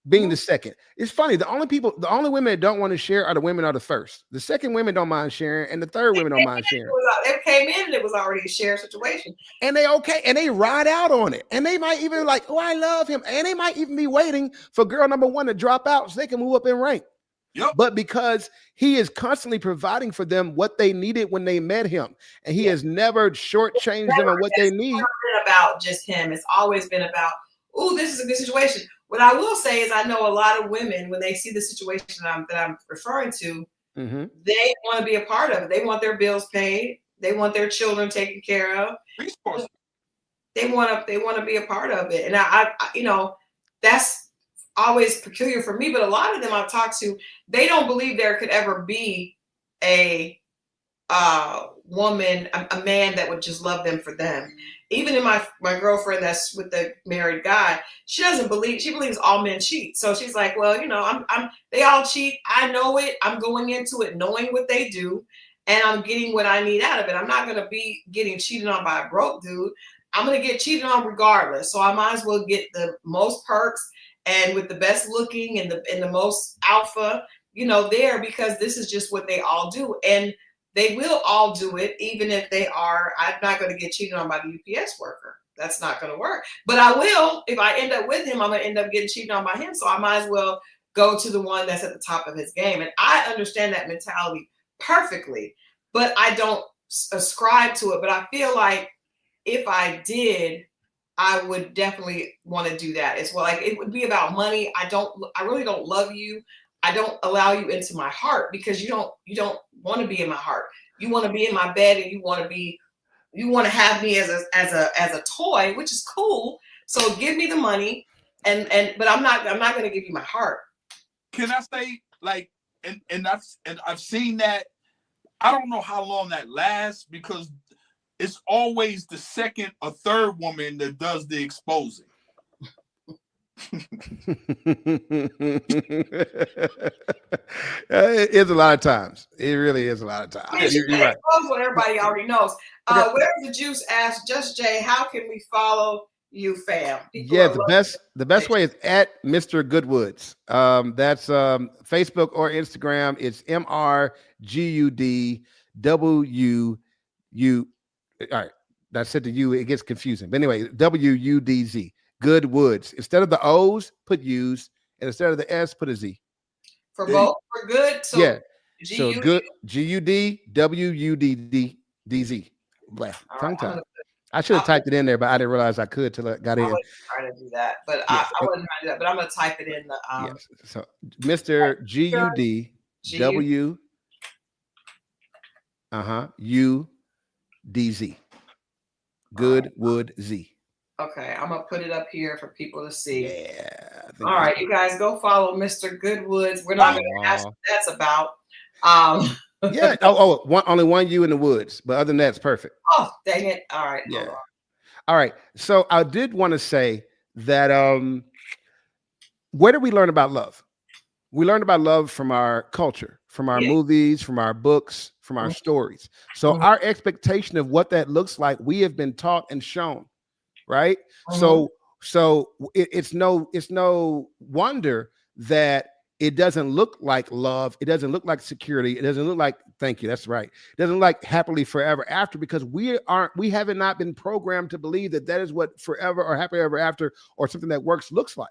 being the second. It's funny. The only women that don't want to share are the women are the first. The second women don't mind sharing, and the third women don't mind sharing. They came in and it was already a shared situation. And they okay, and they ride out on it. And they might even like, oh, I love him. And they might even be waiting for girl number one to drop out so they can move up in rank. Yep. But because he is constantly providing for them what they needed when they met him, and he has never shortchanged them on what they need. It's never been about just him. It's always been about, oh, this is a good situation. What I will say is I know a lot of women, when they see the situation that I'm referring to, mm-hmm. they want to be a part of it. They want their bills paid. They want their children taken care of. They want to be a part of it. And I that's always peculiar for me. But a lot of them I've talked to, they don't believe there could ever be a woman, a man that would just love them for them. Even in my girlfriend that's with the married guy, she believes all men cheat. So she's like, well, they all cheat. I know it. I'm going into it knowing what they do, and I'm getting what I need out of it. I'm not going to be getting cheated on by a broke dude. I'm going to get cheated on regardless. So I might as well get the most perks and with the best looking and the most alpha, there, because this is just what they all do. And they will all do it, even if they are. I'm not going to get cheated on by the UPS worker. That's not going to work. But I will, if I end up with him, I'm going to end up getting cheated on by him. So I might as well go to the one that's at the top of his game. And I understand that mentality perfectly, but I don't ascribe to it. But I feel like if I did, I would definitely want to do that as well. Like, it would be about money. I really don't love you. I don't allow you into my heart because you don't want to be in my heart. You want to be in my bed, and you want to have me as a toy, which is cool. So give me the money, but I'm not going to give you my heart. Can I say, like, and I've seen that. I don't know how long that lasts, because it's always the second or third woman that does the exposing. It is a lot of times. It really is a lot of times. I mean, You're right. Expose what everybody already knows. Okay. Where's the juice? Asked Just Jay, how can we follow you, fam? People Yeah, the best way is at Mr. Goodwoods. That's Facebook or Instagram. It's MRGUDWU. All right, that's it to you. It gets confusing. But anyway, WUDZ. Goodwoods. Instead of the O's, put U's, and instead of the S, put a Z. For both, for good. So yeah. G-U-D. So good. GUDWUDDZ. Tongue tie. I should have typed it in there, but I didn't realize I could till I got in. I wasn't trying to do that, but yes. I wasn't trying to do that. But I'm going to type it in the. Yes. So Mr. GUDW. UDZ. Goodwood Z. Okay, I'm gonna put it up here for people to see. Yeah. All right, you guys go follow Mr. Goodwoods. We're not gonna ask what that's about. Yeah. Only one U in the woods, but other than that, it's perfect. Oh, dang it! All right. Yeah. All right. So I did want to say that where did we learn about love? We learned about love from our culture, from our movies, from our books, from our stories. So our expectation of what that looks like, we have been taught and shown, right? So it's no wonder that it doesn't look like love. It doesn't look like security. It doesn't look like, thank you, that's right. It doesn't look like happily forever after, because we haven't not been programmed to believe that is what forever or happy ever after or something that works looks like.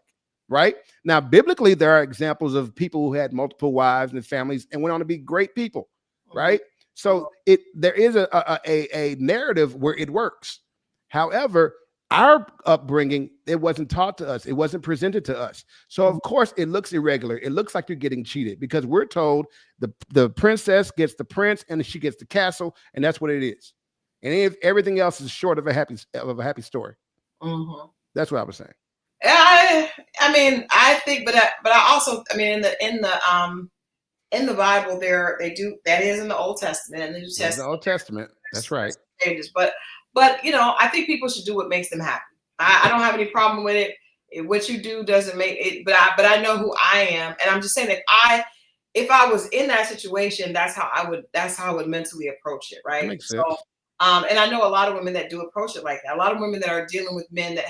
Right now, biblically, there are examples of people who had multiple wives and families and went on to be great people. Right. So there is a narrative where it works. However, our upbringing, it wasn't taught to us. It wasn't presented to us. So, of course, it looks irregular. It looks like you're getting cheated because we're told the princess gets the prince and she gets the castle. And that's what it is. And if everything else is short of a happy story. That's what I was saying. I mean, I think, but I also, I mean, in the Bible, that is in the Old Testament and the New Testament. The Old Testament, that's right. Pages, but you know, I think people should do what makes them happy. I don't have any problem with it. What you do doesn't make it, but I know who I am, and I'm just saying that if I was in that situation, that's how I would mentally approach it, right? That makes sense. So, and I know a lot of women that do approach it like that. A lot of women that are dealing with men that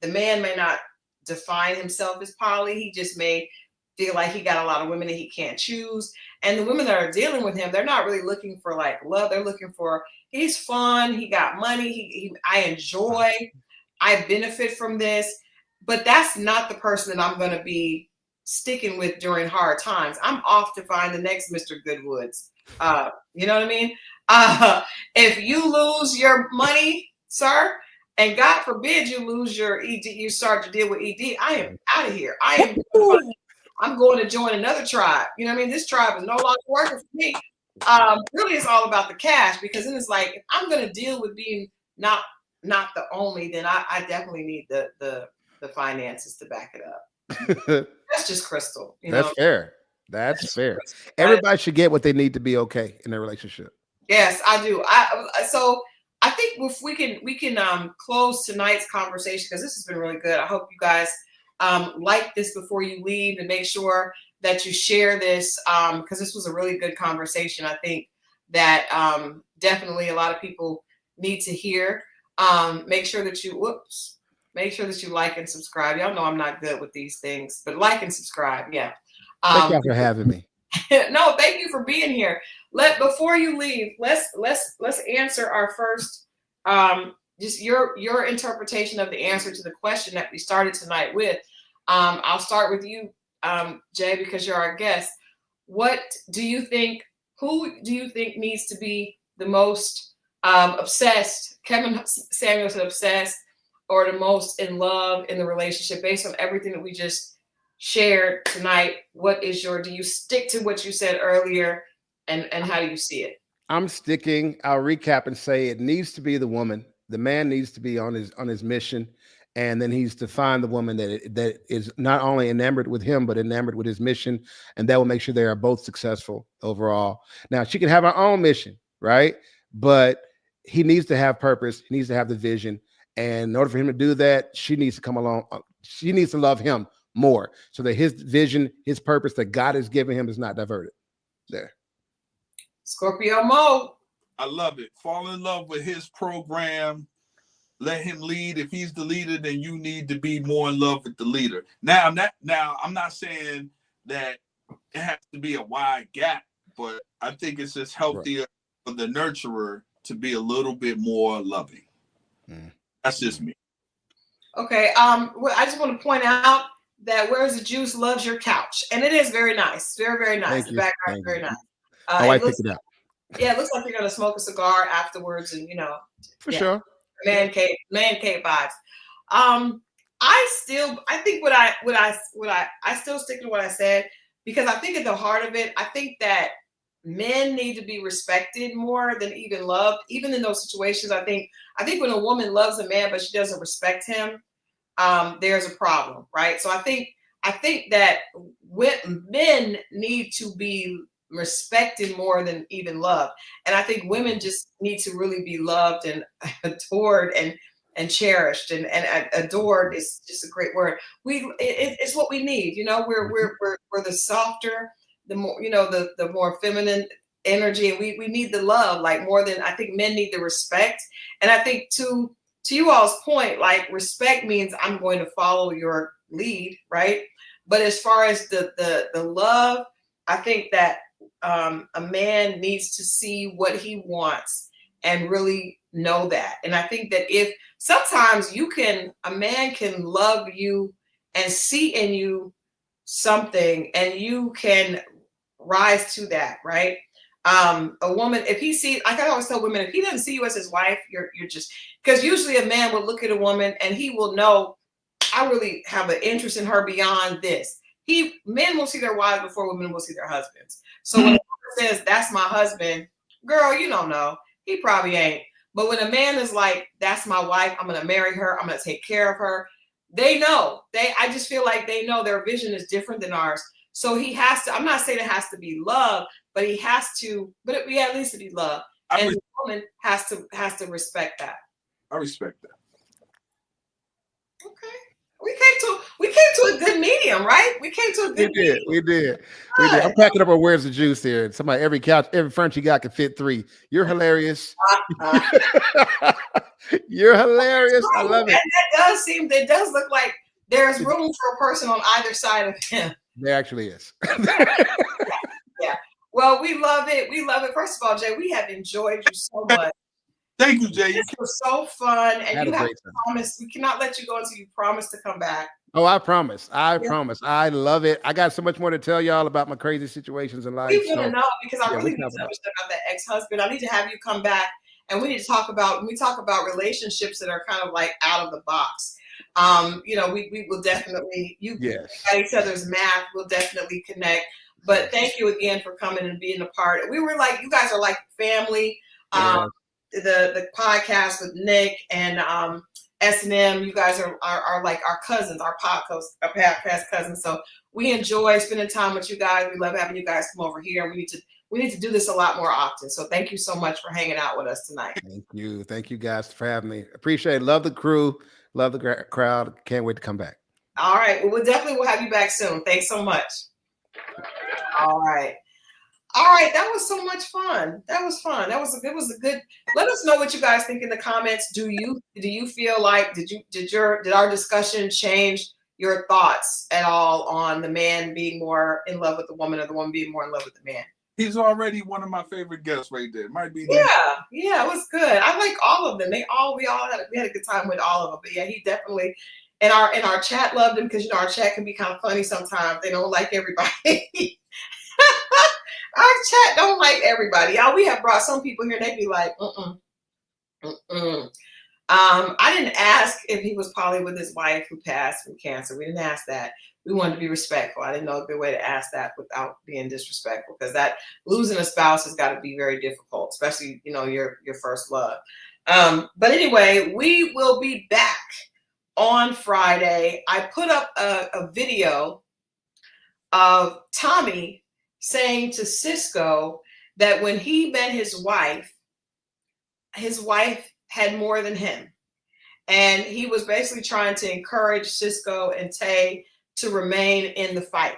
the man may not define himself as poly. He just may feel like he got a lot of women that he can't choose. And the women that are dealing with him, they're not really looking for like love. They're looking for, he's fun. He got money. I enjoy, I benefit from this, but that's not the person that I'm going to be sticking with during hard times. I'm off to find the next Mr. Goodwoods. You know what I mean? If you lose your money, sir, and God forbid you lose your ED, you start to deal with ED, I am out of here. I'm going to join another tribe. You know what I mean? This tribe is no longer working for me. Really, it's all about the cash, because then it's like, if I'm going to deal with being not the only, then I definitely need the finances to back it up. That's just Christal. That's fair. That's fair. Everybody should get what they need to be okay in their relationship. Yes, I do. So I think if we can close tonight's conversation, because this has been really good. I hope you guys like this before you leave, and make sure that you share this, because this was a really good conversation. I think that definitely a lot of people need to hear. Make sure that you like and subscribe. Y'all know I'm not good with these things, but like and subscribe. Yeah. Thank you for having me. No, thank you for being here. Before you leave, let's answer our first, just your interpretation of the answer to the question that we started tonight with. I'll start with you, Jay, because you're our guest. Who do you think needs to be the most obsessed? Kevin Samuel said obsessed, or the most in love in the relationship, based on everything that we just shared tonight. Do you stick to what you said earlier, and how do you see it? I'm sticking. I'll recap and say it needs to be the woman. The man needs to be on his mission, and then he's to find the woman that is not only enamored with him, but enamored with his mission, and that will make sure they are both successful overall. Now, she can have her own mission, right? but he needs to have purpose. He needs to have the vision. And in order for him to do that, she needs to come along. She needs to love him more so that his vision, his purpose that God has given him is not diverted. There. Scorpio Moe. I love it. Fall in love with his program. Let him lead. If he's the leader, then you need to be more in love with the leader. Now, I'm not saying that it has to be a wide gap, but I think it's just healthier for the nurturer to be a little bit more loving. That's just me. Okay. Well, I just want to point out that Where's the Juice loves your couch, and it is very nice. Very, very nice. The background is very nice. I picked it up. Yeah, it looks like you're gonna smoke a cigar afterwards, and for sure. Man cave vibes. I still stick to what I said, because I think at the heart of it, I think that men need to be respected more than even loved. Even in those situations, I think when a woman loves a man but she doesn't respect him, there's a problem, right? So I think that men need to be respected more than even loved, and I think women just need to really be loved and adored and cherished, and adored is just a great word. It's what we need. We're the softer, the more the more feminine energy, and we need the love like more than I think men need the respect. And I think to you all's point, like respect means I'm going to follow your lead, right? But as far as the love, I think that a man needs to see what he wants and really know that. And I think that if sometimes a man can love you and see in you something, and you can rise to that, right? A woman, if he sees, like I always tell women, if he doesn't see you as his wife, you're just, because usually a man will look at a woman and he will know, I really have an interest in her beyond this. Men will see their wives before women will see their husbands. So when a woman says, that's my husband, girl, you don't know. He probably ain't. But when a man is like, that's my wife, I'm going to marry her, I'm going to take care of her, they know. I just feel like they know their vision is different than ours. So he has to, I'm not saying it has to be love, but he has to, but it at least to be love. And the woman has to respect that. I respect that. Okay. We came to a good medium, right? We came to a good medium. We did. I'm packing up a Where's the Juice here. Somebody, every couch, every furniture you got can fit 3. You're hilarious. You're hilarious. I love it. It does look like there's room for a person on either side of him. There actually is. Yeah. Well, we love it. We love it. First of all, Jay, we have enjoyed you so much. Thank you, Jay. This was so fun, and you have to promise. We cannot let you go until you promise to come back. Oh, I promise. I promise. I love it. I got so much more to tell y'all about my crazy situations in life. We want to know, because I really need to understand about that ex-husband. I need to have you come back, and we need to talk about, when we talk about relationships that are kind of like out of the box. We will definitely, at each other's math, we'll definitely connect. But thank you again for coming and being a part. We were like, you guys are like family. The podcast with Nick and S&M, you guys are like our cousins, our podcast cousins. So we enjoy spending time with you guys. We love having you guys come over here. We need to do this a lot more often. So thank you so much for hanging out with us tonight. Thank you guys for having me. Appreciate it. Love the crew. Love the crowd. Can't wait to come back. All right. Well, we'll definitely have you back soon. Thanks so much. All right. That was so much fun. That was fun. It was a good. Let us know what you guys think in the comments. Do you feel like did our discussion change your thoughts at all on the man being more in love with the woman, or the woman being more in love with the man? He's already one of my favorite guests right there. Might be. Yeah, it was good. I like all of them. We had a good time with all of them. But yeah, he definitely. And our chat loved him, because our chat can be kind of funny sometimes. They don't like everybody. Our chat don't like everybody. Y'all, we have brought some people here, they be like, I didn't ask if he was poly with his wife who passed from cancer. We didn't ask that. We wanted to be respectful. I didn't know a good way to ask that without being disrespectful, because that losing a spouse has got to be very difficult, especially, your first love. But anyway, we will be back on Friday. I put up a video of Tommy saying to Cisco that when he met his wife, his wife had more than him. And he was basically trying to encourage Cisco and Tay to remain in the fight.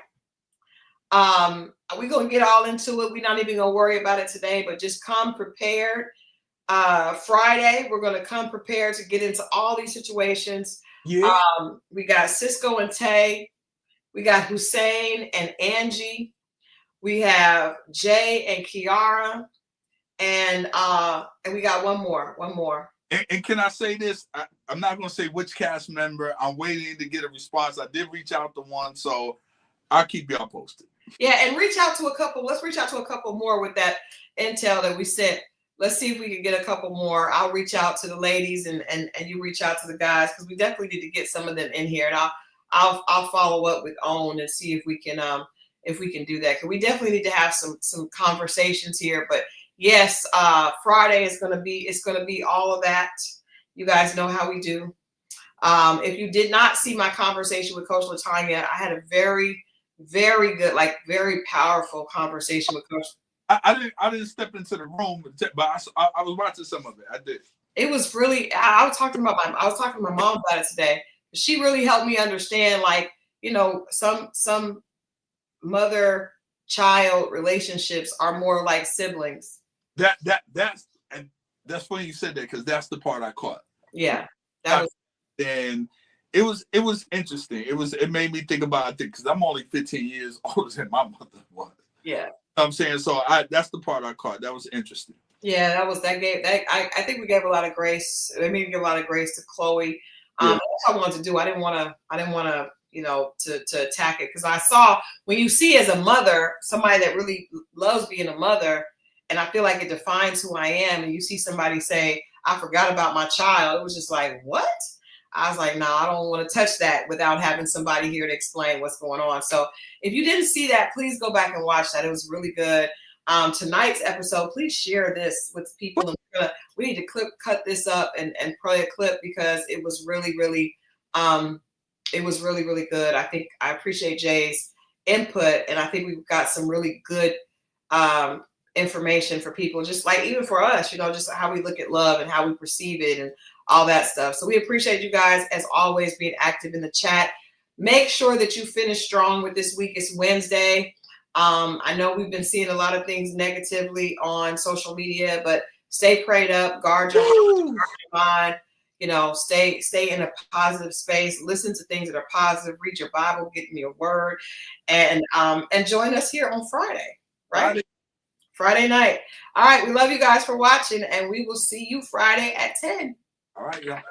We're going to get all into it. We're not even going to worry about it today, but just come prepared. Friday, we're going to come prepared to get into all these situations. Yeah. We got Cisco and Tay. We got Hussein and Angie. We have Jay and Kiara. And we got one more. And can I say this? I'm not going to say which cast member. I'm waiting to get a response. I did reach out to one, so I'll keep y'all posted. Yeah, and reach out to a couple. Let's reach out to a couple more with that intel that we sent. Let's see if we can get a couple more. I'll reach out to the ladies and you reach out to the guys, because we definitely need to get some of them in here. And I'll follow up with Own and see if we can do that. Because we definitely need to have some conversations here. But yes, Friday is gonna be all of that. You guys know how we do. If you did not see my conversation with Coach LaTanya, I had a very, very good, like very powerful conversation with Coach. I didn't step into the room, but I was watching some of it. I did. It was really. I was talking to my mom about it today. She really helped me understand, like, you know, some mother-child relationships are more like siblings. That's funny you said that, because that's the part I caught. Yeah, and it was interesting. It made me think about it, because I'm only 15 years older than my mother was. Yeah. I'm saying, so that's the part I caught. That was interesting. Yeah, I think we gave a lot of grace. I mean, we gave a lot of grace to Chloe. That's what I wanted to do. I didn't want to, you know, to attack it, because I saw, when you see as a mother somebody that really loves being a mother, and I feel like it defines who I am, and you see somebody say, I forgot about my child, it was just like, what? I was like, no, I don't want to touch that without having somebody here to explain what's going on. So if you didn't see that, please go back and watch that. It was really good. Tonight's episode, please share this with people. We need to cut this up and play a clip, because it was really, really, really good. I appreciate Jay's input, and I think we've got some really good information for people, just like even for us, you know, just how we look at love and how we perceive it and all that stuff. So we appreciate you guys, as always, being active in the chat. Make sure that you finish strong with this week. It's Wednesday. I know we've been seeing a lot of things negatively on social media, but stay prayed up, guard your mind, you know, stay in a positive space, listen to things that are positive, read your Bible, get in your word, and join us here on Friday, right? Friday night. All right. We love you guys for watching, and we will see you Friday at 10. All right, y'all.